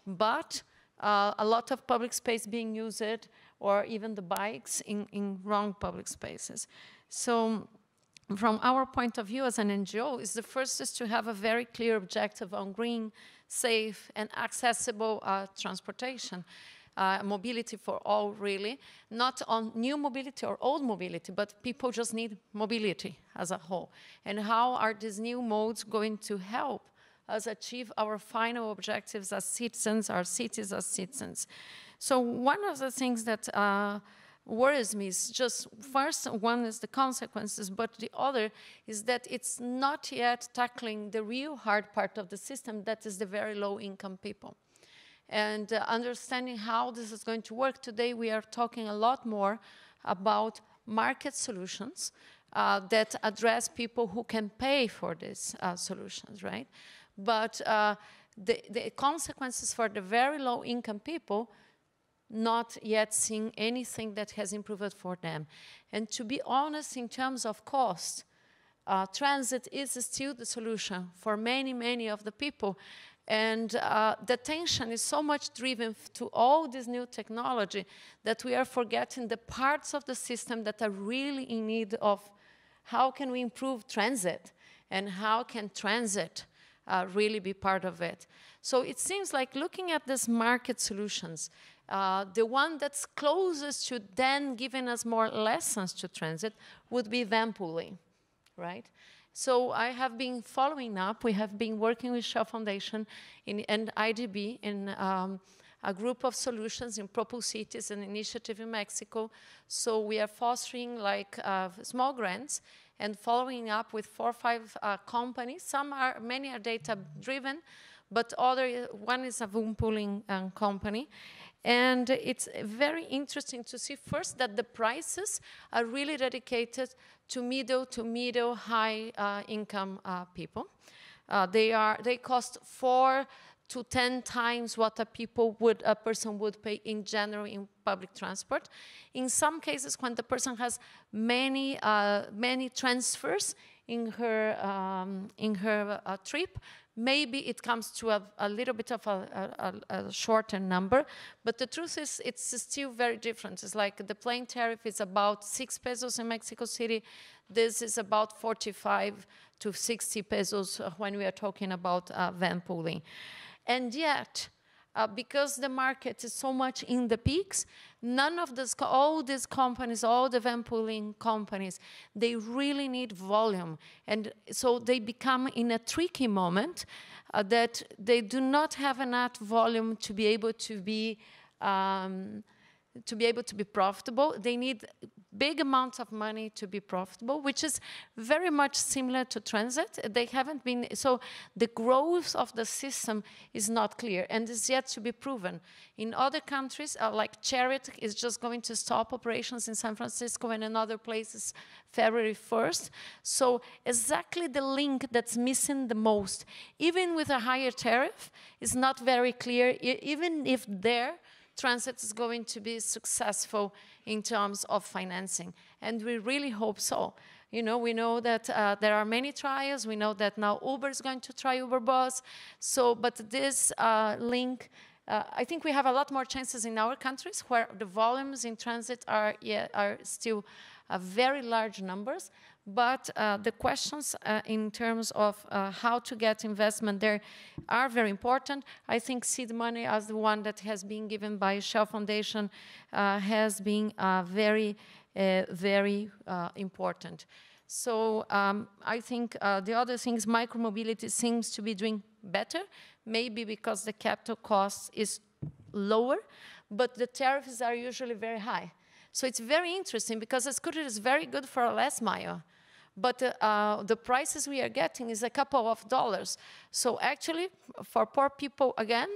but a lot of public space being used, or even the bikes in wrong public spaces. So from our point of view as an NGO, the first is to have a very clear objective on green, safe, and accessible transportation. Mobility for all, really. Not on new mobility or old mobility, but people just need mobility as a whole. And how are these new modes going to help us achieve our final objectives as citizens, our cities as citizens? So one of the things that worries me is just, first, one is the consequences, but the other is that it's not yet tackling the real hard part of the system, that is the very low-income people. And understanding how this is going to work, today we are talking a lot more about market solutions that address people who can pay for these solutions, right? But the consequences for the very low-income people, not yet seeing anything that has improved for them. And to be honest, in terms of cost, transit is still the solution for many, many of the people. And the attention is so much driven to all this new technology that we are forgetting the parts of the system that are really in need of how can we improve transit and how can transit really be part of it. So it seems like looking at these market solutions, the one that's closest to then giving us more lessons to transit would be van pooling, right? So I have been following up. We have been working with Shell Foundation and IDB in a group of solutions in Propulse Cities, an initiative in Mexico. So we are fostering like small grants and following up with 4 or 5 companies. Many are data-driven, but one is a Voom pooling company. And it's very interesting to see first that the prices are really dedicated to middle high income people. They cost 4 to 10 times what a person would pay in general in public transport. In some cases, when the person has many transfers in her trip, maybe it comes to a little bit of a shorter number, but the truth is it's still very different. It's like the plane tariff is about 6 pesos in Mexico City. This is about 45 to 60 pesos when we are talking about van pooling. And yet, because the market is so much in the peaks, all these companies, all the van pooling companies, they really need volume. And so they become in a tricky moment that they do not have enough volume to be able to be profitable. They need big amounts of money to be profitable, which is very much similar to transit. They haven't been, so the growth of the system is not clear and is yet to be proven. In other countries, like Chariot is just going to stop operations in San Francisco and in other places February 1st. So exactly the link that's missing the most, even with a higher tariff, is not very clear, even if transit is going to be successful in terms of financing. And we really hope so. You know, we know that there are many trials. We know that now Uber is going to try Uber Bus. So, but this link, I think we have a lot more chances in our countries where the volumes in transit are still very large numbers. But the questions in terms of how to get investment there are very important. I think seed money, as the one that has been given by Shell Foundation, has been very important. So I think the other things, micromobility seems to be doing better, maybe because the capital cost is lower, but the tariffs are usually very high. So it's very interesting because a scooter is very good for a last mile, but the prices we are getting is a couple of dollars. So actually, for poor people, again,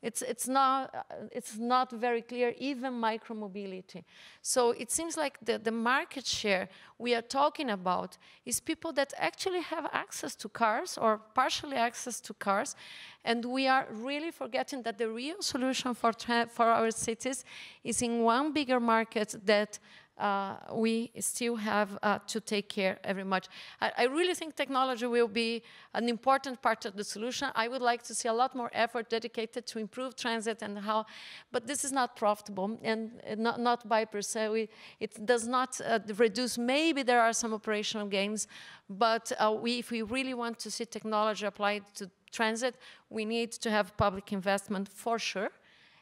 it's not very clear, even micromobility. So it seems like the market share we are talking about is people that actually have access to cars or partially access to cars, and we are really forgetting that the real solution for our cities is in one bigger market that we still have to take care very much. I really think technology will be an important part of the solution. I would like to see a lot more effort dedicated to improve transit and how, but this is not profitable and not by per se. It does not reduce, maybe there are some operational gains, but if we really want to see technology applied to transit, we need to have public investment for sure.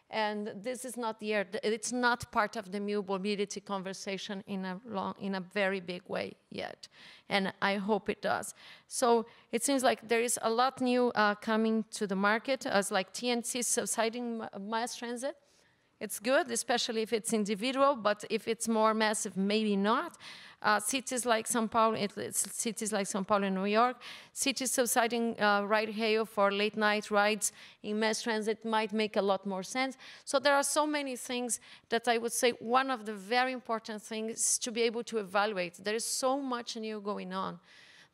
And this is not it's not part of the new mobility conversation in a very big way yet. And I hope it does. So it seems like there is a lot new coming to the market, as like TNC subsidizing mass transit. It's good, especially if it's individual, but if it's more massive, maybe not. Cities like São Paulo, cities like São Paulo and New York, cities subsidizing ride-hail for late-night rides in mass transit might make a lot more sense. So there are so many things that I would say one of the very important things is to be able to evaluate. There is so much new going on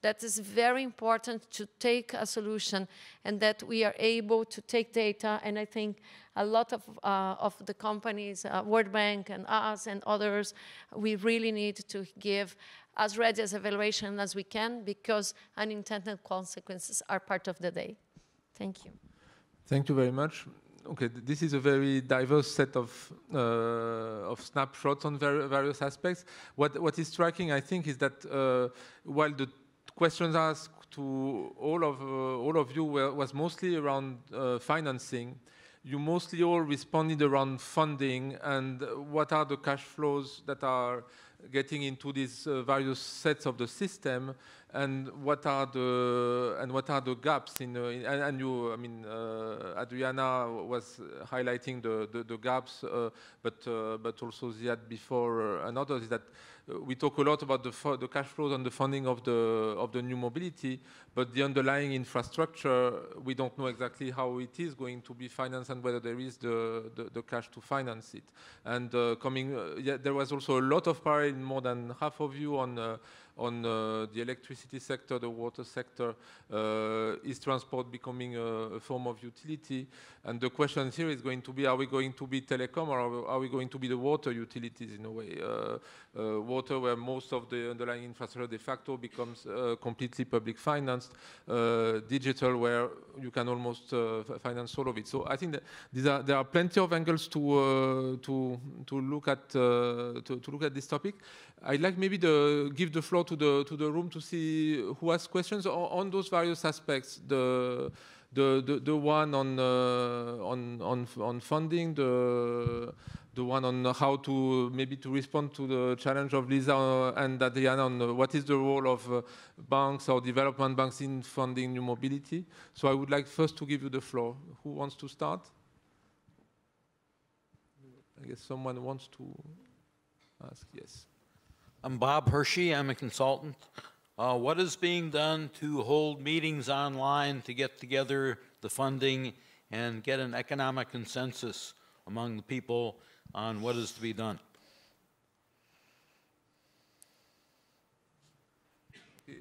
that is very important to take a solution and that we are able to take data. And I think a lot of the companies, World Bank and us and others, we really need to give as ready as evaluation as we can because unintended consequences are part of the day. Thank you. Thank you very much. Okay, this is a very diverse set of snapshots on various aspects. What is striking, I think, is that while the questions asked to all of you was mostly around financing, you mostly all responded around funding and what are the cash flows that are getting into these various sets of the system. and what are the gaps in and you, I mean, Adriana was highlighting the gaps, but also Ziad before and others, is that we talk a lot about the cash flows and the funding of the new mobility, but the underlying infrastructure, we don't know exactly how it is going to be financed and whether there is the cash to finance it. And there was also a lot of parallel, more than half of you on the electricity sector, the water sector. Is transport becoming a form of utility? And the question here is going to be, are we going to be telecom, or are we going to be the water utilities in a way? Water, where most of the underlying infrastructure de facto becomes completely public financed. Digital, where you can almost finance all of it. So I think that there are plenty of angles to look at this topic. I'd like maybe give the floor to the room to see who has questions on those various aspects. The one on funding, the one on how to respond to the challenge of Lisa and Adriana on what is the role of banks or development banks in funding new mobility. So I would like first to give you the floor. Who wants to start? I guess someone wants to ask. Yes. I'm Bob Hershey. I'm a consultant. What is being done to hold meetings online to get together the funding and get an economic consensus among the people on what is to be done? Okay,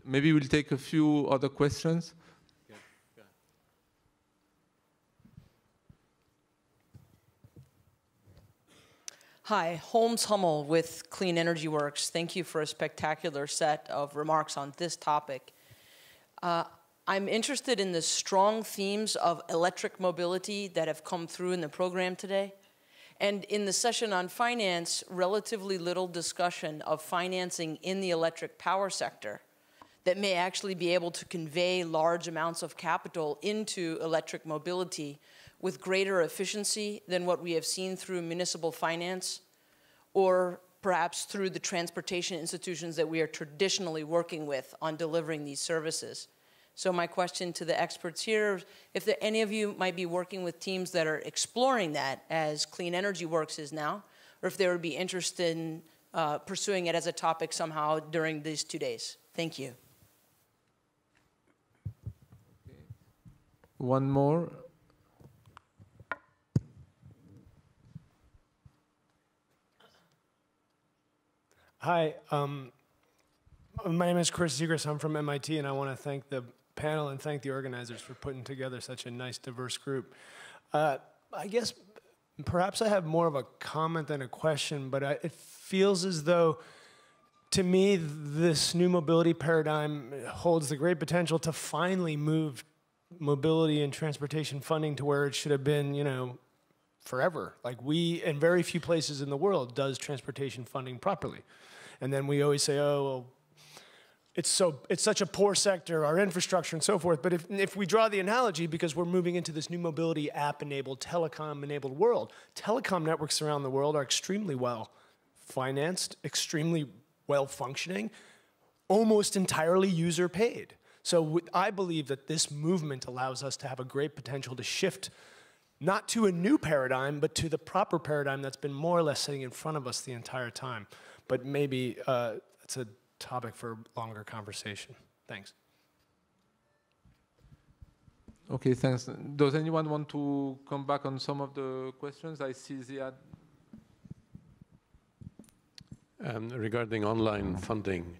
maybe we'll take a few other questions. Hi, Holmes Hummel with Clean Energy Works. Thank you for a spectacular set of remarks on this topic. I'm interested in the strong themes of electric mobility that have come through in the program today. And in the session on finance, relatively little discussion of financing in the electric power sector that may actually be able to convey large amounts of capital into electric mobility with greater efficiency than what we have seen through municipal finance, or perhaps through the transportation institutions that we are traditionally working with on delivering these services. So my question to the experts here, if any of you might be working with teams that are exploring that as Clean Energy Works is now, or if they would be interested in pursuing it as a topic somehow during these 2 days. Thank you. One more. Hi, my name is Chris Zegras. I'm from MIT, and I want to thank the panel and thank the organizers for putting together such a nice, diverse group. I guess perhaps I have more of a comment than a question, but it feels as though, to me, this new mobility paradigm holds the great potential to finally move mobility and transportation funding to where it should have been, you know, forever. Like in very few places in the world does transportation funding properly. And then we always say, oh, well, it's such a poor sector, our infrastructure and so forth. But if we draw the analogy, because we're moving into this new mobility app-enabled, telecom-enabled world, telecom networks around the world are extremely well financed, extremely well functioning, almost entirely user paid. So I believe that this movement allows us to have a great potential to shift not to a new paradigm, but to the proper paradigm that's been more or less sitting in front of us the entire time. But maybe it's a topic for longer conversation. Thanks. Okay, thanks. Does anyone want to come back on some of the questions? I see Ziad. Regarding online funding,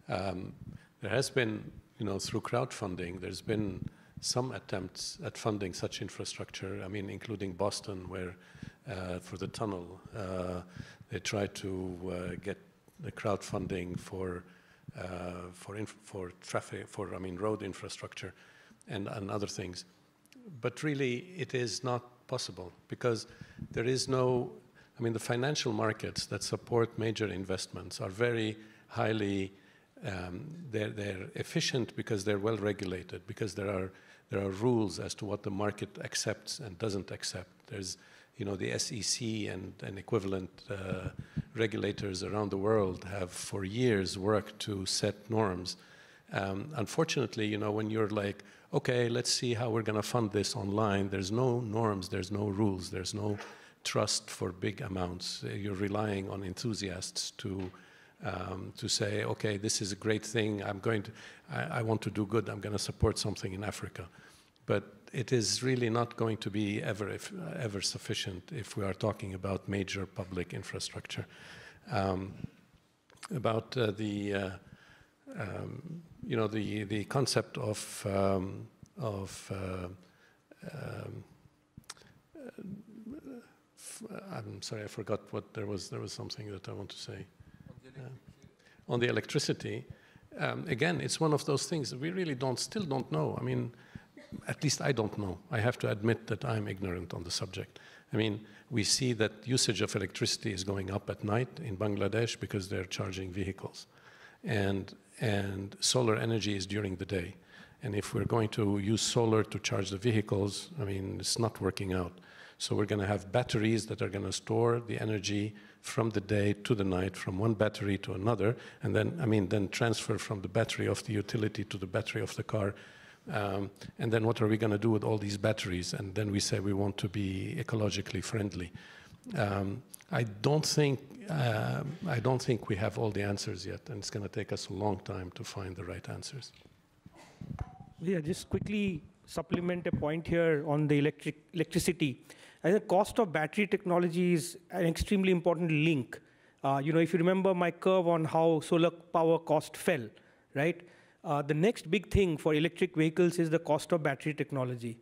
there has been, through crowdfunding, there's been some attempts at funding such infrastructure. I mean, including Boston, where for the tunnel, they tried to get the crowdfunding for traffic, road infrastructure, and other things. But really, it is not possible because there is no. I mean, the financial markets that support major investments are very highly. They're efficient because they're well regulated, because there are rules as to what the market accepts and doesn't accept. There's the SEC and equivalent regulators around the world have for years worked to set norms. Unfortunately, when you're like, okay, let's see how we're going to fund this online, there's no norms, there's no rules, there's no trust for big amounts. You're relying on enthusiasts to say, okay, this is a great thing, I want to do good, I'm going to support something in Africa. But it is really not going to be ever sufficient if we are talking about major public infrastructure. About the concept of I'm sorry, I forgot what there was something that I want to say. On the electricity, again, it's one of those things that we really still don't know. I mean, at least I don't know. I have to admit that I'm ignorant on the subject. I mean, we see that usage of electricity is going up at night in Bangladesh because they're charging vehicles. And solar energy is during the day. And if we're going to use solar to charge the vehicles, I mean, it's not working out. So we're going to have batteries that are going to store the energy from the day to the night, from one battery to another, and then transfer from the battery of the utility to the battery of the car. And then what are we going to do with all these batteries? And then we say we want to be ecologically friendly. I don't think we have all the answers yet, and it's going to take us a long time to find the right answers. Yeah, just quickly supplement a point here on the electricity. I think the cost of battery technology is an extremely important link. If you remember my curve on how solar power cost fell, right? The next big thing for electric vehicles is the cost of battery technology.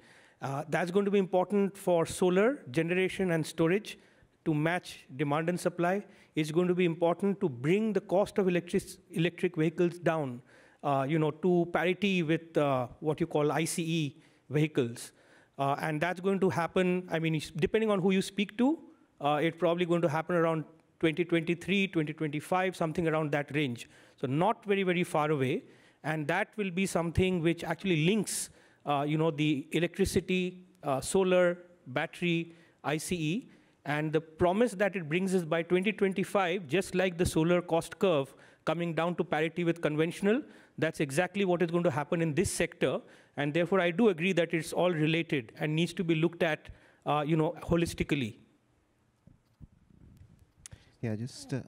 That's going to be important for solar generation and storage to match demand and supply. It's going to be important to bring the cost of electric vehicles down, to parity with what you call ICE vehicles. And that's going to happen, I mean, depending on who you speak to, it's probably going to happen around 2023, 2025, something around that range. So not very, very far away. And that will be something which actually links, the electricity, solar, battery, ICE. And the promise that it brings is by 2025, just like the solar cost curve coming down to parity with conventional, that's exactly what is going to happen in this sector. And therefore, I do agree that it's all related and needs to be looked at, holistically. Yeah, sorry.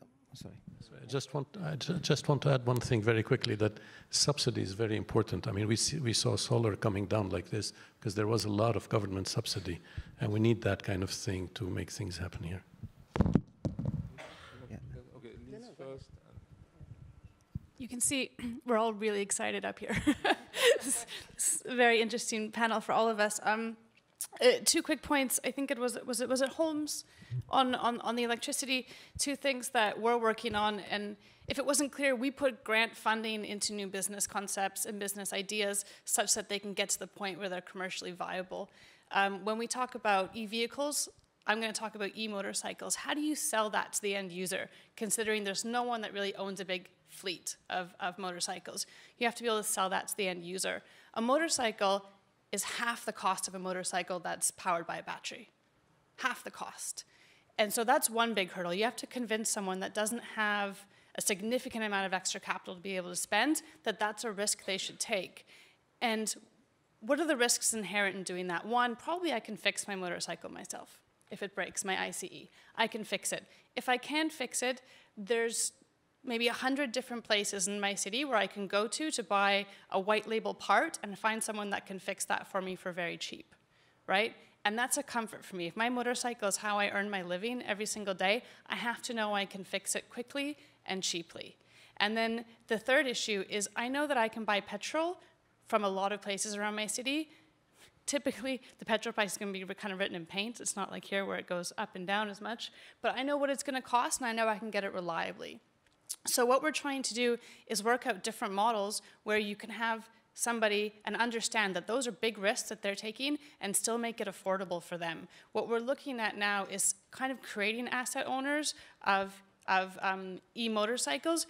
I just want to add one thing very quickly, that subsidy is very important. I mean, we saw solar coming down like this because there was a lot of government subsidy, and we need that kind of thing to make things happen here. Yeah. Okay, Liz first. You can see we're all really excited up here. This is a very interesting panel for all of us. 2 quick points. I think was it Holmes on the electricity. 2 things that we're working on, and if it wasn't clear, we put grant funding into new business concepts and business ideas such that they can get to the point where they're commercially viable. When we talk about e-vehicles, I'm going to talk about e-motorcycles. How do you sell that to the end user, considering there's no one that really owns a big fleet of motorcycles? You have to be able to sell that to the end user. A motorcycle is half the cost of a motorcycle that's powered by a battery. Half the cost. And so that's one big hurdle. You have to convince someone that doesn't have a significant amount of extra capital to be able to spend that that's a risk they should take. And what are the risks inherent in doing that? One, probably I can fix my motorcycle myself. If it breaks, my ICE, I can fix it. If I can't fix it, there's maybe 100 different places in my city where I can go to buy a white label part and find someone that can fix that for me for very cheap, right? And that's a comfort for me. If my motorcycle is how I earn my living every single day, I have to know I can fix it quickly and cheaply. And then the third issue is I know that I can buy petrol from a lot of places around my city. Typically, the petrol price is going to be kind of written in paint. It's not like here where it goes up and down as much. But I know what it's going to cost, and I know I can get it reliably. So what we're trying to do is work out different models where you can have somebody and understand that those are big risks that they're taking and still make it affordable for them. What we're looking at now is kind of creating asset owners of e-motorcycles,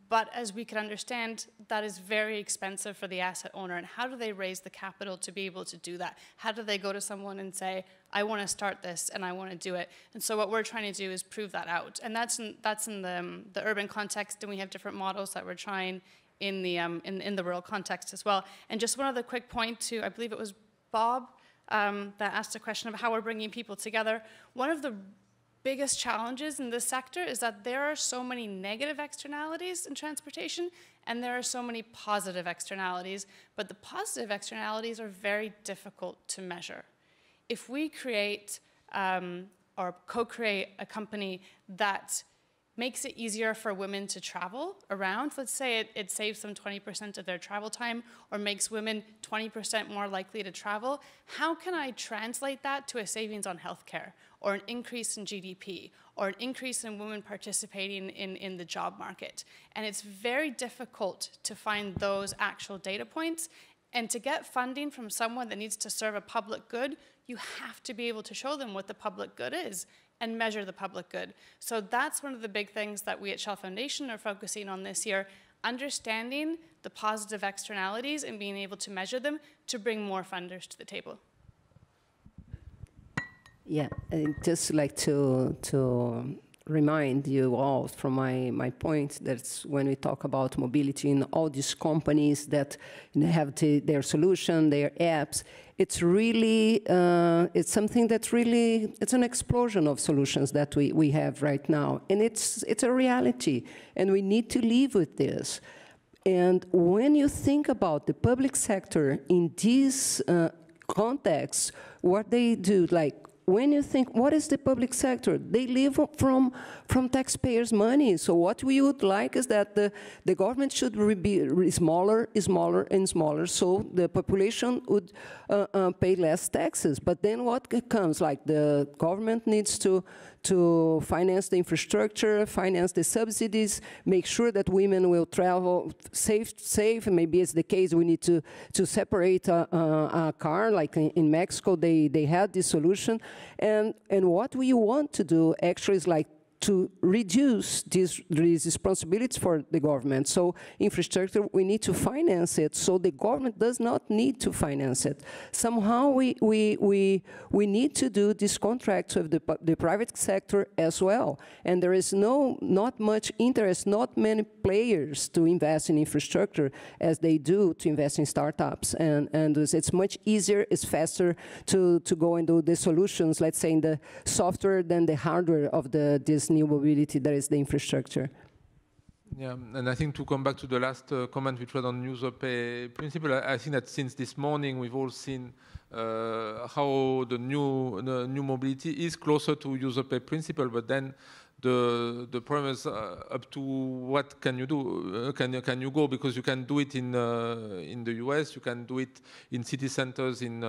But as we can understand, that is very expensive for the asset owner. And how do they raise the capital to be able to do that? How do they go to someone and say, I want to start this and I want to do it? And so what we're trying to do is prove that out. And that's in the urban context, and we have different models that we're trying in the rural context as well. And just one other quick point to, I believe it was Bob that asked a question of how we're bringing people together. One of the biggest challenges in this sector is that there are so many negative externalities in transportation and there are so many positive externalities, but the positive externalities are very difficult to measure. If we create or co-create a company that makes it easier for women to travel around, let's say it saves them 20% of their travel time or makes women 20% more likely to travel, how can I translate that to a savings on healthcare or an increase in GDP or an increase in women participating in the job market? And it's very difficult to find those actual data points. And to get funding from someone that needs to serve a public good, you have to be able to show them what the public good is and measure the public good. So that's one of the big things that we at Shell Foundation are focusing on this year, understanding the positive externalities and being able to measure them to bring more funders to the table. Yeah, I'd just like to remind you all from my point that when we talk about mobility in all these companies that have their solution, their apps, it's really, it's something that's really, it's an explosion of solutions that we have right now. And it's a reality, and we need to live with this. And when you think about the public sector in this context, what they do, like, when you think, what is the public sector? They live from taxpayers' money. So what we would like is that the government should be smaller, and smaller, so the population would pay less taxes. But then what comes? Like the government needs to finance the infrastructure, finance the subsidies, make sure that women will travel safe. Maybe it's the case we need to separate a car, like in Mexico, they had this solution. And what we want to do actually is like to reduce these responsibilities for the government. So infrastructure, we need to finance it, so the government does not need to finance it. Somehow we need to do these contracts with the private sector as well. And there is not much interest, not many players to invest in infrastructure as they do to invest in startups. And it's much easier, it's faster to go and do the solutions, let's say in the software than the hardware of this new mobility, that is the infrastructure. Yeah, and I think to come back to the last comment which was on user pay principle, I think that since this morning we've all seen how the new mobility is closer to user pay principle, but then the problem is up to what can you do? Can you go? Because you can do it in the US, you can do it in city centers, in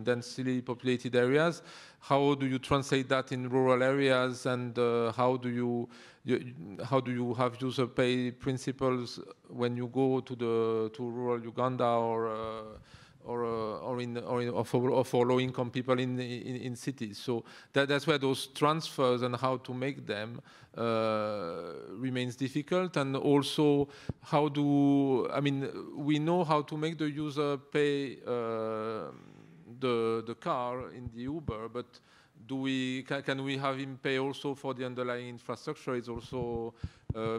densely populated areas. How do you translate that in rural areas? And how do you have user pay principles when you go to rural Uganda or for low-income people in cities? So that's where those transfers and how to make them remains difficult. And also, we know how to make the user pay the car in the Uber, but can we have him pay also for the underlying infrastructure? Is also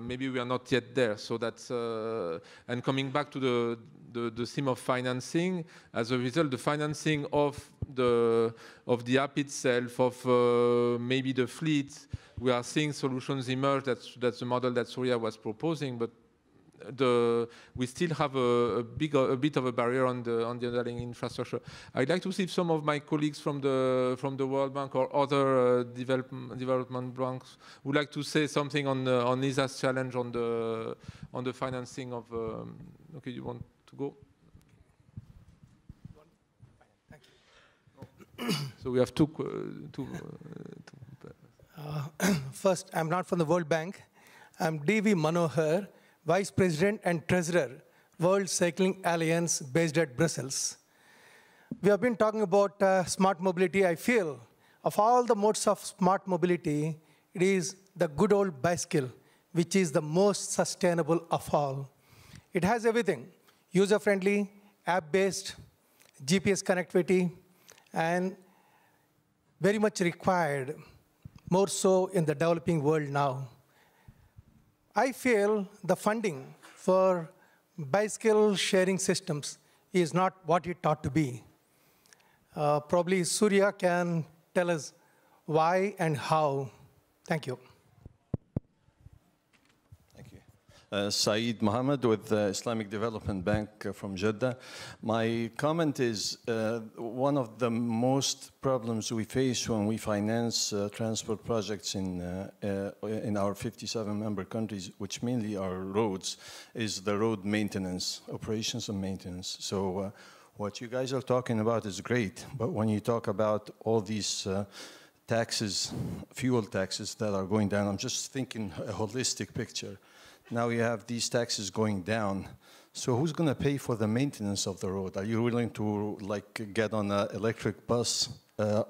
maybe we are not yet there. So that's and coming back to the theme of financing, as a result, the financing of the app itself, of maybe the fleet, we are seeing solutions emerge. That's the model that Surya was proposing, but we still have a bit of a barrier on the underlying infrastructure. I'd like to see if some of my colleagues from the World Bank or other development banks would like to say something on Lisa's challenge on the financing of. Okay, you want to go? Thank you. So we have two. First, I'm not from the World Bank. I'm D.V. Manohar, Vice President and Treasurer, World Cycling Alliance, based at Brussels. We have been talking about smart mobility. I feel of all the modes of smart mobility, it is the good old bicycle, which is the most sustainable of all. It has everything: user-friendly, app-based, GPS connectivity, and very much required, more so in the developing world now. I feel the funding for bicycle sharing systems is not what it ought to be. Probably Surya can tell us why and how. Thank you. Saeed Mohammed with the Islamic Development Bank from Jeddah. My comment is one of the most problems we face when we finance transport projects in our 57 member countries, which mainly are roads, is the road maintenance, operations and maintenance. So what you guys are talking about is great, but when you talk about all these taxes, fuel taxes that are going down, I'm just thinking a holistic picture. Now you have these taxes going down. So who's going to pay for the maintenance of the road? Are you willing to get on an electric bus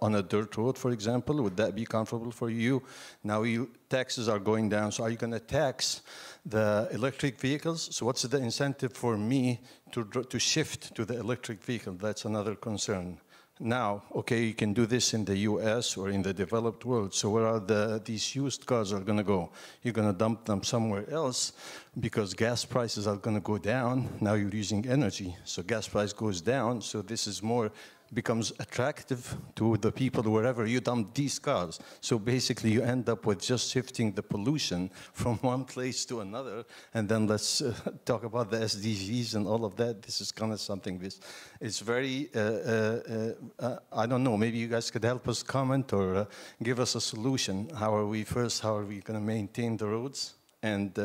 on a dirt road, for example? Would that be comfortable for you? Now taxes are going down. So are you going to tax the electric vehicles? So what's the incentive for me to shift to the electric vehicle? That's another concern. Now, okay, you can do this in the US or in the developed world. So where are these used cars are going to go? You're going to dump them somewhere else because gas prices are going to go down. Now you're using energy, so gas price goes down. So this is becomes attractive to the people wherever you dump these cars. So basically you end up with just shifting the pollution from one place to another. And then let's talk about the SDGs and all of that. This is kind of something it's very, I don't know, maybe you guys could help us comment or give us a solution. How are we going to maintain the roads? And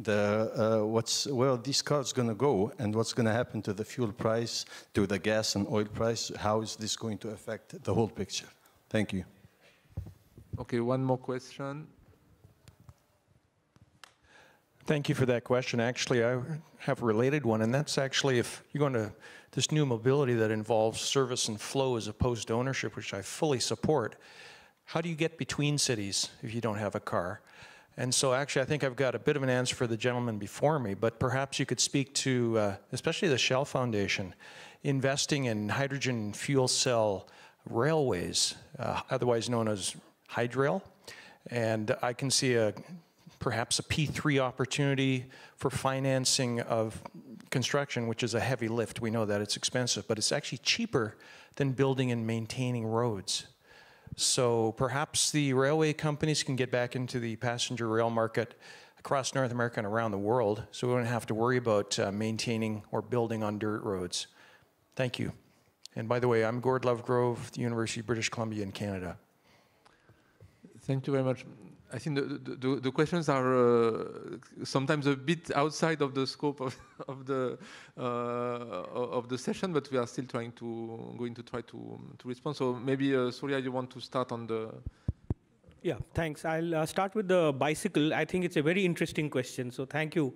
where are these cars going to go, and what's going to happen to the fuel price, to the gas and oil price? How is this going to affect the whole picture? Thank you. Okay, one more question. Thank you for that question. Actually, I have a related one, and that's actually if you're going to this new mobility that involves service and flow as opposed to ownership, which I fully support, how do you get between cities if you don't have a car? And so actually, I think I've got a bit of an answer for the gentleman before me, but perhaps you could speak to, especially the Shell Foundation, investing in hydrogen fuel cell railways, otherwise known as Hydrail. And I can see perhaps a P3 opportunity for financing of construction, which is a heavy lift. We know that it's expensive, but it's actually cheaper than building and maintaining roads. So perhaps the railway companies can get back into the passenger rail market across North America and around the world, so we don't have to worry about maintaining or building on dirt roads. Thank you. And by the way, I'm Gord Lovegrove, the University of British Columbia in Canada. Thank you very much. I think the questions are sometimes a bit outside of the scope of the session, but we are still going to try to respond. So maybe Surya, you want to start on the. Yeah, thanks. I'll start with the bicycle. I think it's a very interesting question. So thank you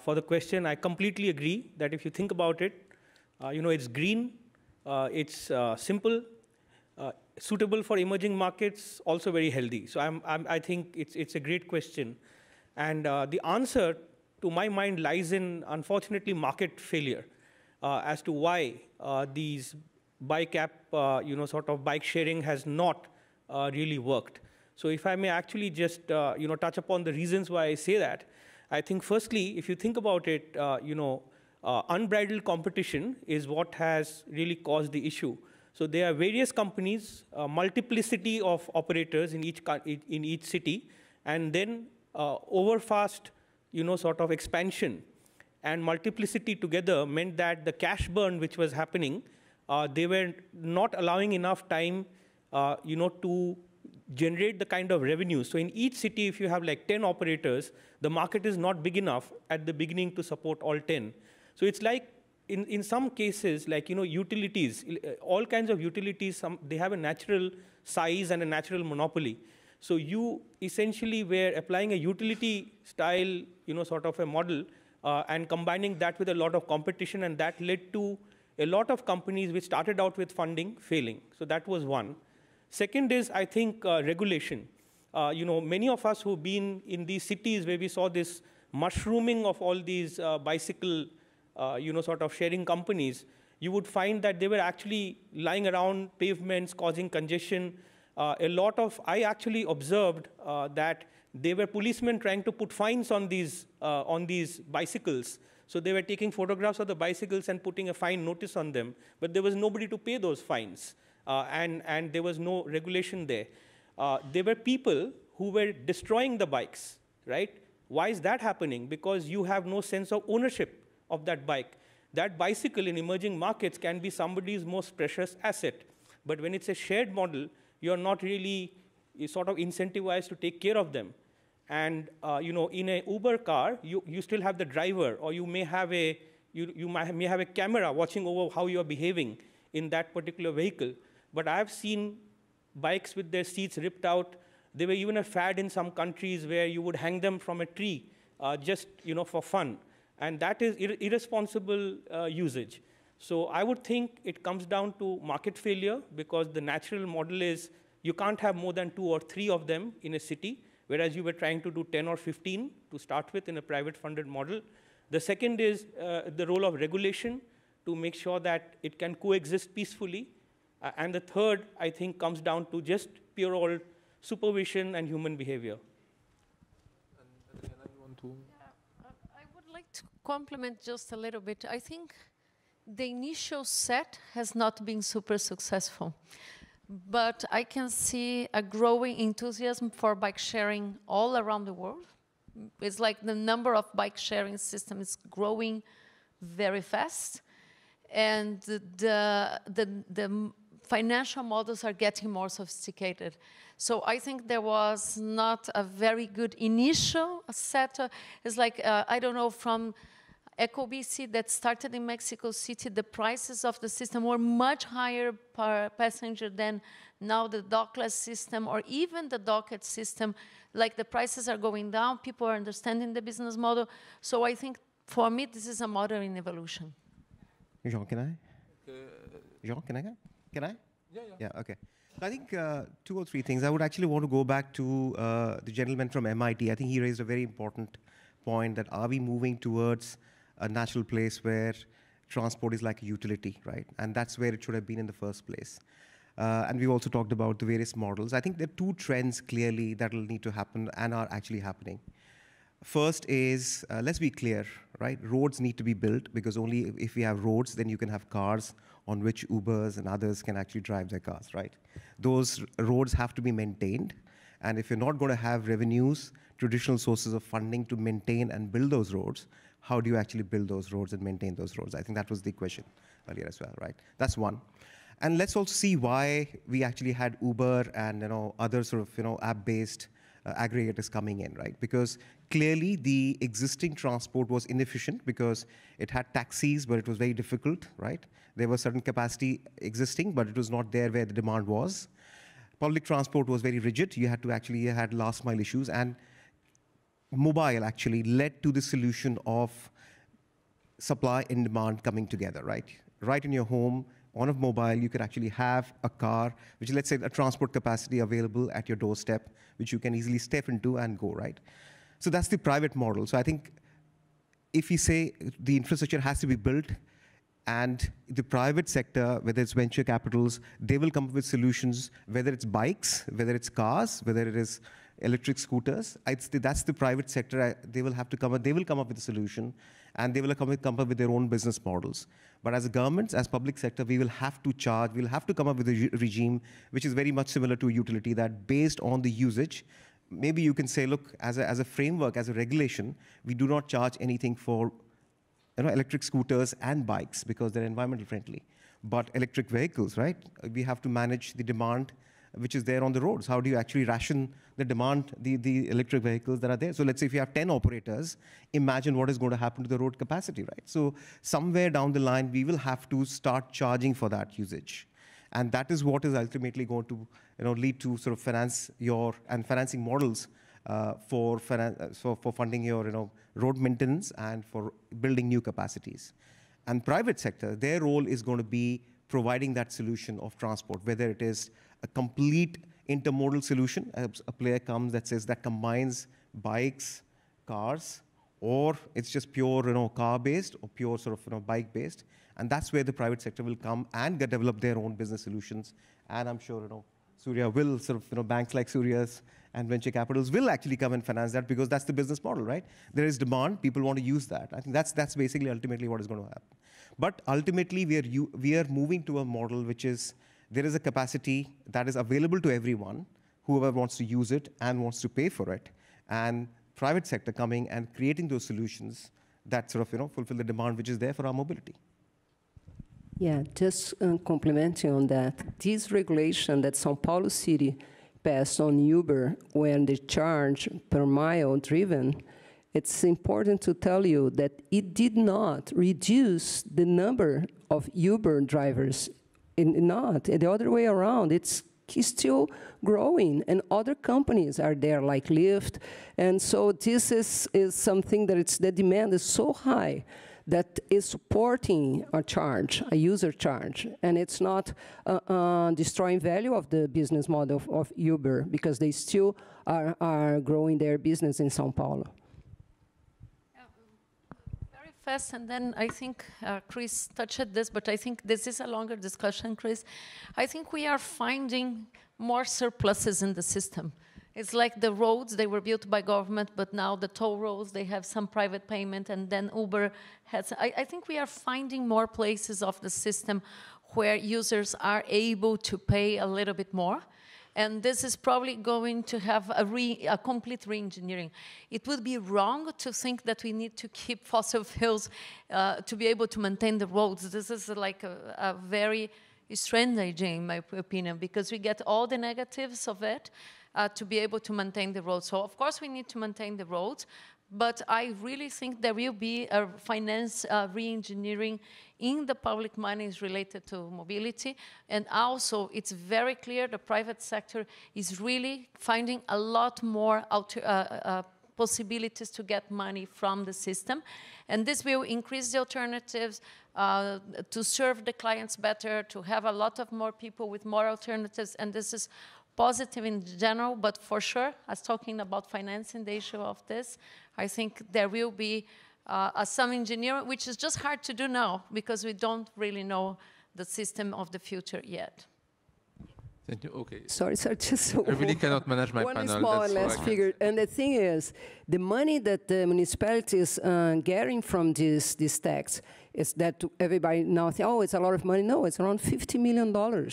for the question. I completely agree that if you think about it, it's green, it's simple. Suitable for emerging markets, also very healthy. So I think it's a great question. And the answer, to my mind, lies in, unfortunately, market failure as to why these bike app, sort of bike sharing has not really worked. So if I may actually just, touch upon the reasons why I say that, I think firstly, if you think about it, unbridled competition is what has really caused the issue. So there are various companies, multiplicity of operators in each city, and then overfast, sort of expansion and multiplicity together meant that the cash burn which was happening, they were not allowing enough time, to generate the kind of revenue. So in each city, if you have like 10 operators, the market is not big enough at the beginning to support all 10. So it's like, in some cases, like, utilities, all kinds of utilities, they have a natural size and a natural monopoly. So you essentially were applying a utility style, sort of a model and combining that with a lot of competition, and that led to a lot of companies which started out with funding failing. So that was one. Second is, I think, regulation. many of us who've been in these cities where we saw this mushrooming of all these bicycle, sort of sharing companies, you would find that they were actually lying around pavements, causing congestion. I actually observed that they were policemen trying to put fines on these bicycles. So they were taking photographs of the bicycles and putting a fine notice on them, but there was nobody to pay those fines, and there was no regulation there. There were people who were destroying the bikes, right? Why is that happening? Because you have no sense of ownership of that bike. That bicycle in emerging markets can be somebody's most precious asset. But when it's a shared model, you're not really sort of incentivized to take care of them. And in an Uber car, you still have the driver, or you may have a camera watching over how you're behaving in that particular vehicle. But I've seen bikes with their seats ripped out. There were even a fad in some countries where you would hang them from a tree just for fun. And that is irresponsible usage. So I would think it comes down to market failure, because the natural model is you can't have more than 2 or 3 of them in a city, whereas you were trying to do 10 or 15 to start with in a private funded model. The second is the role of regulation to make sure that it can coexist peacefully. And the third, I think, comes down to just pure old supervision and human behavior. I would like to complement just a little bit. I think the initial set has not been super successful, but I can see a growing enthusiasm for bike sharing all around the world. It's like the number of bike sharing systems is growing very fast, and the financial models are getting more sophisticated. So I think there was not a very good initial set. It's like, I don't know, from EcoBC that started in Mexico City, the prices of the system were much higher per passenger than now the dockless system, or even the docket system. Like, the prices are going down, people are understanding the business model. So I think, for me, this is a model in evolution. Jean, can I? Jean, can I go? Can I? Yeah, okay. I think 2 or 3 things. I would actually want to go back to the gentleman from MIT. I think he raised a very important point, that are we moving towards a natural place where transport is like a utility, right? And that's where it should have been in the first place. And we also talked about the various models. I think there are 2 trends clearly that will need to happen and are actually happening. First is, let's be clear, right? Roads need to be built, because only if we have roads, then you can have cars on which Ubers and others can actually drive their cars, right? Those roads have to be maintained. And if you're not going to have revenues, traditional sources of funding to maintain and build those roads, how do you actually build those roads and maintain those roads? I think that was the question earlier as well, right? That's one. And let's also see why we actually had Uber and other sort of app-based aggregators coming in, right? Because clearly the existing transport was inefficient, because it had taxis, but it was very difficult, right? There was certain capacity existing, but it was not there where the demand was. Public transport was very rigid. You had last mile issues, and mobile actually led to the solution of supply and demand coming together, right? Right in your home, on a mobile, you could actually have a car, which, let's say, a transport capacity available at your doorstep, which you can easily step into and go, right? So that's the private model. So I think if we say the infrastructure has to be built, and the private sector, whether it's venture capitals, they will come up with solutions, whether it's bikes, whether it's cars, whether it is electric scooters. That's the private sector. They will come up with a solution, and they will come up with their own business models. But as a government, as public sector, we will have to charge, we'll have to come up with a regime which is very much similar to a utility, that based on the usage, maybe you can say, look, as a framework, as a regulation, we do not charge anything for electric scooters and bikes, because they're environmental friendly. But electric vehicles, right? We have to manage the demand which is there on the roads. How do you actually ration the demand, the electric vehicles that are there? So let's say if you have 10 operators, imagine what is going to happen to the road capacity, right? So somewhere down the line, we will have to start charging for that usage. And that is what is ultimately going to lead to sort of financing models for funding your road maintenance and for building new capacities. And private sector, their role is going to be providing that solution of transport, whether it is a complete intermodal solution. A player comes that says that combines bikes, cars, or it's just pure car-based or pure sort of bike-based. And that's where the private sector will come and develop their own business solutions. And I'm sure Surya will banks like Surya's and venture capitals will actually come and finance that because that's the business model, right? There is demand, people want to use that. I think that's basically ultimately what is going to happen. But ultimately, we are moving to a model which is, there is a capacity that is available to everyone, whoever wants to use it and wants to pay for it. And private sector coming and creating those solutions that fulfill the demand which is there for our mobility. Yeah, just complementing on that, this regulation that São Paulo City passed on Uber when they charge per mile driven, it's important to tell you that it did not reduce the number of Uber drivers. Not the other way around. It's still growing, and other companies are there, like Lyft. And so this is something that the demand is so high that is supporting a user charge. And it's not destroying value of the business model of Uber, because they still are growing their business in São Paulo. Very fast, and then I think Chris touched this, but I think this is a longer discussion, Chris. I think we are finding more surpluses in the system. It's like the roads, they were built by government, but now the toll roads, they have some private payment, and then Uber has... I think we are finding more places of the system where users are able to pay a little bit more. And this is probably going to have a complete re-engineering. It would be wrong to think that we need to keep fossil fuels to be able to maintain the roads. This is like a very strange, in my opinion, because we get all the negatives of it, to be able to maintain the roads. So, of course, we need to maintain the roads, but I really think there will be a finance re-engineering in the public monies related to mobility. And also, it's very clear the private sector is really finding a lot more possibilities to get money from the system. And this will increase the alternatives to serve the clients better, to have a lot of more people with more alternatives. And this is positive in general, but for sure, as talking about financing the issue of this, I think there will be some engineering, which is just hard to do now because we don't really know the system of the future yet. Thank you. Okay. Sorry, just I really cannot manage my one panel. Small and last figure. And the thing is, the money that the municipalities are getting from this tax is that everybody now thinks, oh, it's a lot of money. No, it's around $50 million.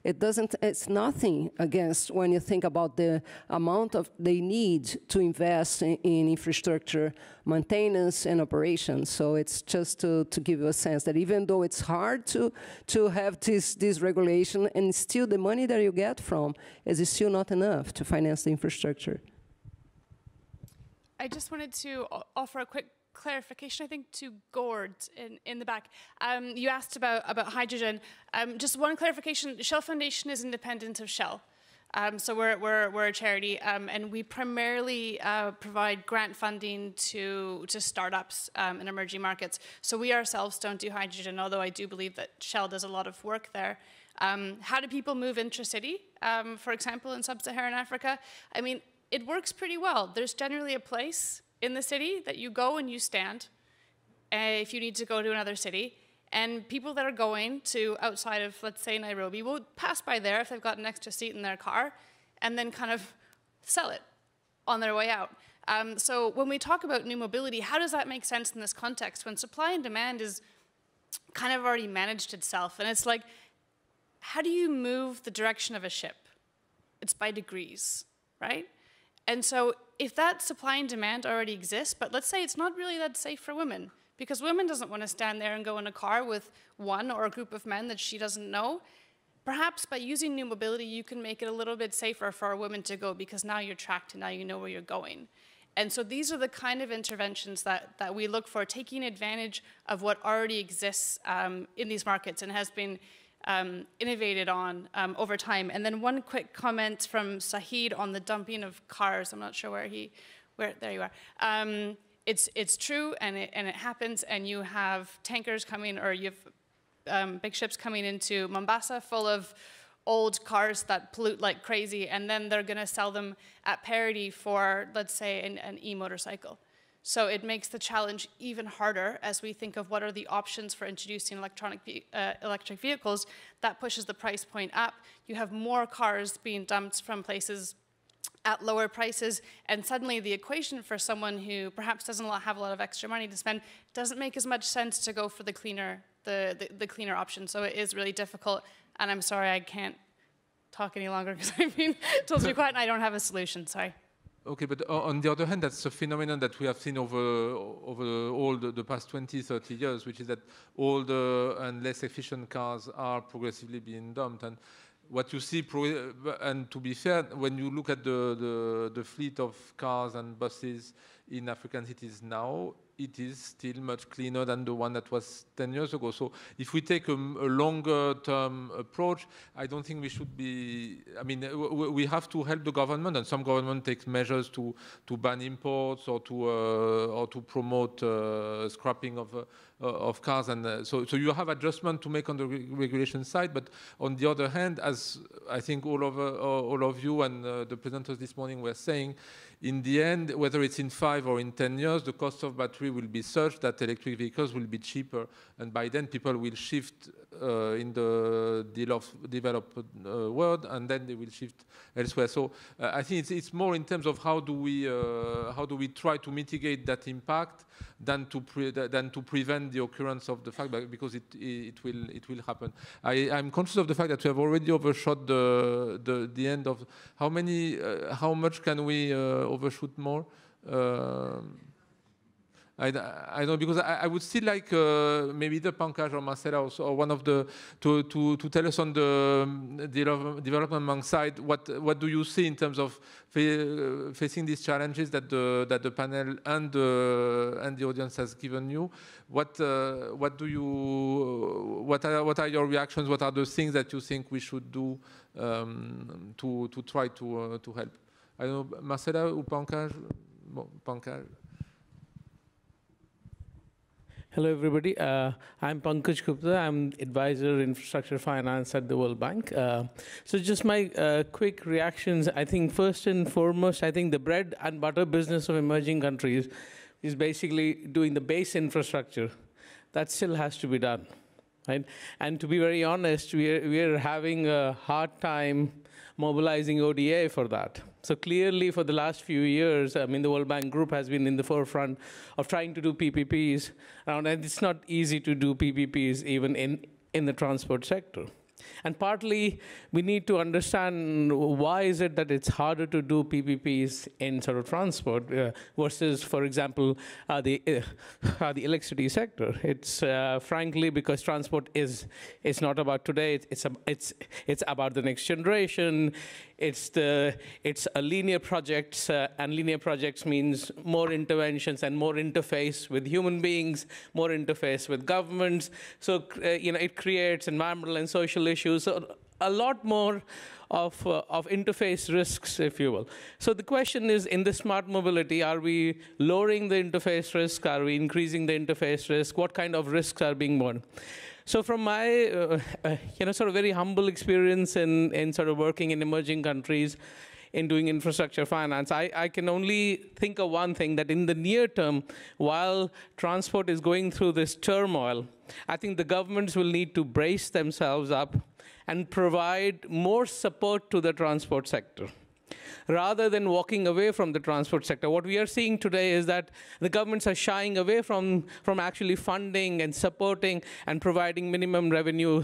It's nothing against when you think about the amount they need to invest in infrastructure, maintenance, and operations. So it's just to give you a sense that even though it's hard to have this regulation, and still the money that you get from is still not enough to finance the infrastructure. I just wanted to offer a quick clarification, I think, to Gord in the back. You asked about hydrogen. Just one clarification, Shell Foundation is independent of Shell. So we're a charity, and we primarily provide grant funding to startups in emerging markets. So we ourselves don't do hydrogen, although I do believe that Shell does a lot of work there. How do people move intra-city, for example, in sub-Saharan Africa? I mean, it works pretty well. There's generally a place in the city that you go and you stand if you need to go to another city. And people that are going to outside of, let's say, Nairobi will pass by there if they've got an extra seat in their car and then kind of sell it on their way out. So when we talk about new mobility, how does that make sense in this context when supply and demand is kind of already managed itself? And it's like, how do you move the direction of a ship? It's by degrees, right? And so if that supply and demand already exists, but let's say it's not really that safe for women, because women doesn't want to stand there and go in a car with one or a group of men that she doesn't know, perhaps by using new mobility, you can make it a little bit safer for a woman to go because now you're tracked and now you know where you're going. And so these are the kind of interventions that we look for, taking advantage of what already exists in these markets and has been innovated on over time. And then one quick comment from Sahid on the dumping of cars. I'm not sure where there you are. It's true, and it happens, and you have tankers coming, or you have big ships coming into Mombasa full of old cars that pollute like crazy, and then they're going to sell them at parity for, let's say, an e-motorcycle. So it makes the challenge even harder as we think of what are the options for introducing electric vehicles. That pushes the price point up. You have more cars being dumped from places at lower prices, and suddenly the equation for someone who perhaps doesn't have a lot of extra money to spend doesn't make as much sense to go for the cleaner option. So it is really difficult, and I'm sorry I can't talk any longer because I've been told to be quiet and I don't have a solution, sorry. Okay, but on the other hand, that's a phenomenon that we have seen over all the past 20, 30 years, which is that older and less efficient cars are progressively being dumped. And what you see, and to be fair, when you look at the fleet of cars and buses in African cities now, it is still much cleaner than the one that was 10 years ago. So if we take a longer-term approach, I don't think we should be, I mean, we have to help the government, and some government takes measures to ban imports or to promote scrapping of cars. And so you have adjustment to make on the regulation side, but on the other hand, as I think all of you and the presenters this morning were saying, in the end, whether it's in 5 or in 10 years, the cost of battery will be such that electric vehicles will be cheaper. And by then, people will shift in the developed world, and then they will shift elsewhere. So I think it's more in terms of how do we try to mitigate that impact than to prevent the occurrence of the fact, because it will happen. I'm conscious of the fact that we have already overshot the end of how much can we overshoot more. I don't know, because I would still like maybe the Pankaj or Marcela or one of the to tell us on the development bank side what do you see in terms of facing these challenges that the panel and the audience has given you. What are your reactions? What are the things that you think we should do to try to help? I don't know, Marcela or Pankaj? Pankaj. Hello, everybody. I'm Pankaj Gupta. I'm advisor infrastructure finance at the World Bank. So just my quick reactions. I think first and foremost, I think the bread and butter business of emerging countries is basically doing the base infrastructure. That still has to be done, right? And to be very honest, we're having a hard time mobilizing ODA for that. So clearly, for the last few years, I mean, the World Bank Group has been in the forefront of trying to do PPPs around, and it's not easy to do PPPs even in the transport sector. And partly, we need to understand why is it that it's harder to do PPPs in sort of transport versus, for example, the electricity sector. It's frankly because transport is not about today. It's about the next generation. It's a linear projects, and linear projects means more interventions and more interface with human beings, more interface with governments. So it creates environmental and social issues. So a lot more of interface risks, if you will. So the question is, in the smart mobility, are we lowering the interface risk? Are we increasing the interface risk? What kind of risks are being borne? So from my sort of very humble experience in sort of working in emerging countries in doing infrastructure finance, I can only think of one thing, that in the near term, while transport is going through this turmoil, I think the governments will need to brace themselves up and provide more support to the transport sector, rather than walking away from the transport sector. What we are seeing today is that the governments are shying away from actually funding and supporting and providing minimum revenue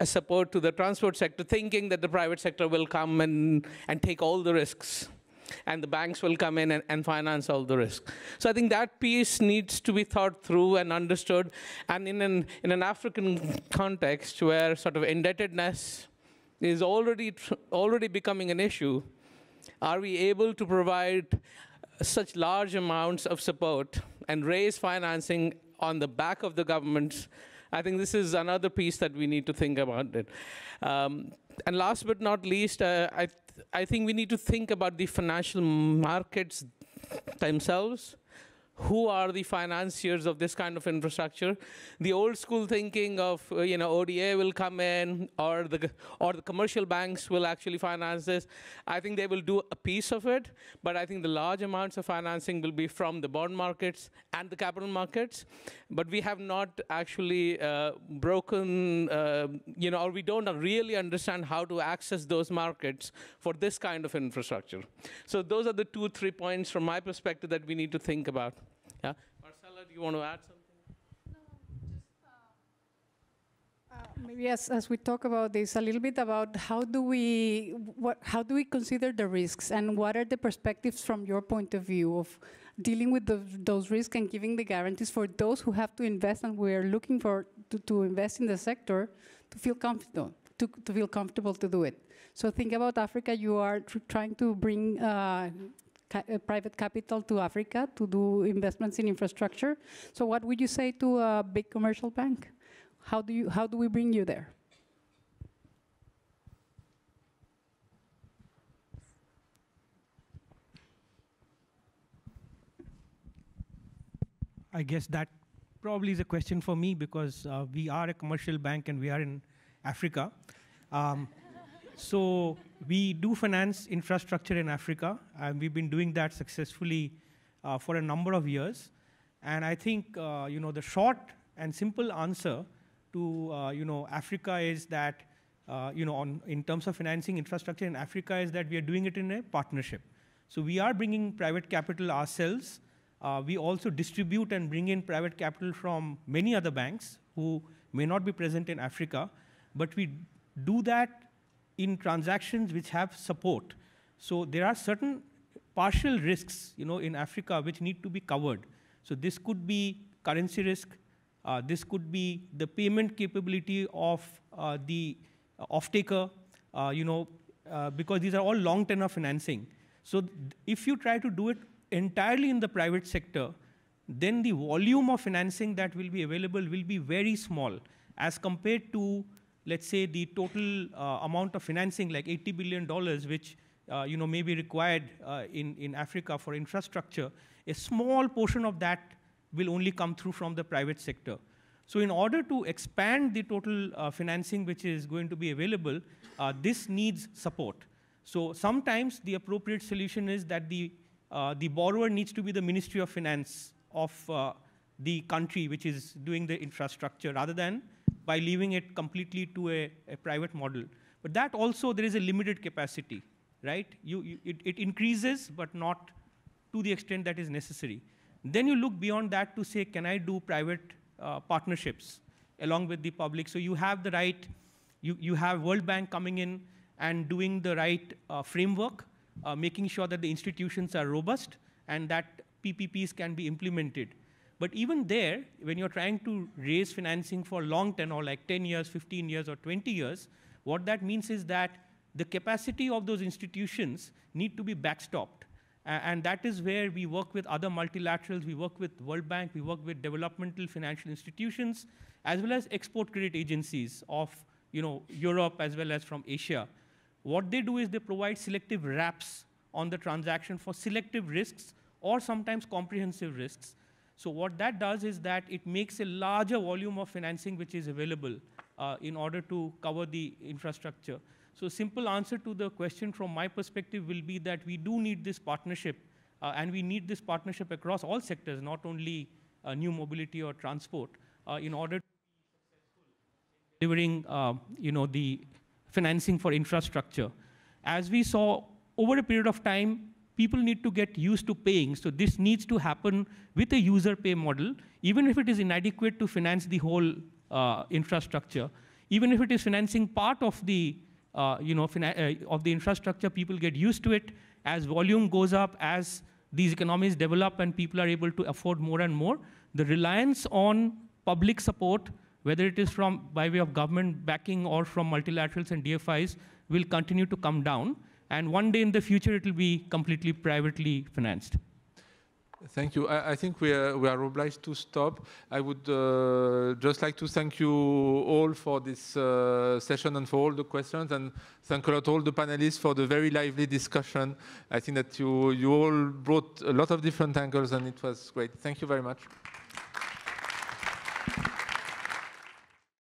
support to the transport sector, thinking that the private sector will come and take all the risks, and the banks will come in and finance all the risk. So I think that piece needs to be thought through and understood. And in an African context where sort of indebtedness is already becoming an issue, are we able to provide such large amounts of support and raise financing on the back of the governments? I think this is another piece that we need to think about it. And last but not least, I think we need to think about the financial markets themselves. who are the financiers of this kind of infrastructure. The old school thinking of ODA will come in, or the commercial banks will actually finance this. I think they will do a piece of it, but I think the large amounts of financing will be from the bond markets and the capital markets. But we have not actually broken, or we don't really understand how to access those markets for this kind of infrastructure. So those are the 2-3 points from my perspective that we need to think about. Yeah, Marcella, do you want to add something? Maybe as we talk about this, a little bit about how do we consider the risks, and what are the perspectives from your point of view of dealing with those risks and giving the guarantees for those who have to invest, and we are looking for to invest in the sector to feel comfortable to do it. So think about Africa. You are trying to bring private capital to Africa to do investments in infrastructure. So what would you say to a big commercial bank? How do we bring you there? I guess that probably is a question for me, because we are a commercial bank and we are in Africa. So we do finance infrastructure in Africa, and we've been doing that successfully for a number of years. And I think the short and simple answer to Africa is that in terms of financing infrastructure in Africa is that we are doing it in a partnership. So we are bringing private capital ourselves. We also distribute and bring in private capital from many other banks who may not be present in Africa, but we do that in transactions which have support. So there are certain partial risks, in Africa which need to be covered. So this could be currency risk. This could be the payment capability of the off-taker, because these are all long tenor financing. So if you try to do it entirely in the private sector, then the volume of financing that will be available will be very small as compared to, let's say, the total amount of financing, like $80 billion, which may be required in Africa for infrastructure. A small portion of that will only come through from the private sector. So in order to expand the total financing which is going to be available, this needs support. So sometimes the appropriate solution is that the borrower needs to be the Ministry of Finance of the country which is doing the infrastructure, rather than by leaving it completely to a private model. But that also, there is a limited capacity, right? It increases, but not to the extent that is necessary. Then you look beyond that to say, can I do private partnerships along with the public? So you have the right, you have World Bank coming in and doing the right framework, making sure that the institutions are robust and that PPPs can be implemented. But even there, when you're trying to raise financing for long tenure, like 10 years, 15 years, or 20 years, what that means is that the capacity of those institutions need to be backstopped. And that is where we work with other multilaterals. We work with World Bank. We work with developmental financial institutions, as well as export credit agencies of Europe as well as from Asia. What they do is they provide selective wraps on the transaction for selective risks or sometimes comprehensive risks. So what that does is that it makes a larger volume of financing which is available in order to cover the infrastructure. So simple answer to the question from my perspective will be that we do need this partnership, and we need this partnership across all sectors, not only new mobility or transport, in order to be successful in delivering the financing for infrastructure. As we saw over a period of time, people need to get used to paying. So this needs to happen with a user pay model, even if it is inadequate to finance the whole infrastructure. Even if it is financing part of the infrastructure, people get used to it. As volume goes up, as these economies develop and people are able to afford more and more, the reliance on public support, whether it is by way of government backing or from multilaterals and DFIs, will continue to come down. And one day in the future, it will be completely privately financed. Thank you. I think we are obliged to stop. I would just like to thank you all for this session and for all the questions, and thank a lot all the panelists for the very lively discussion. I think that you all brought a lot of different angles, and it was great. Thank you very much.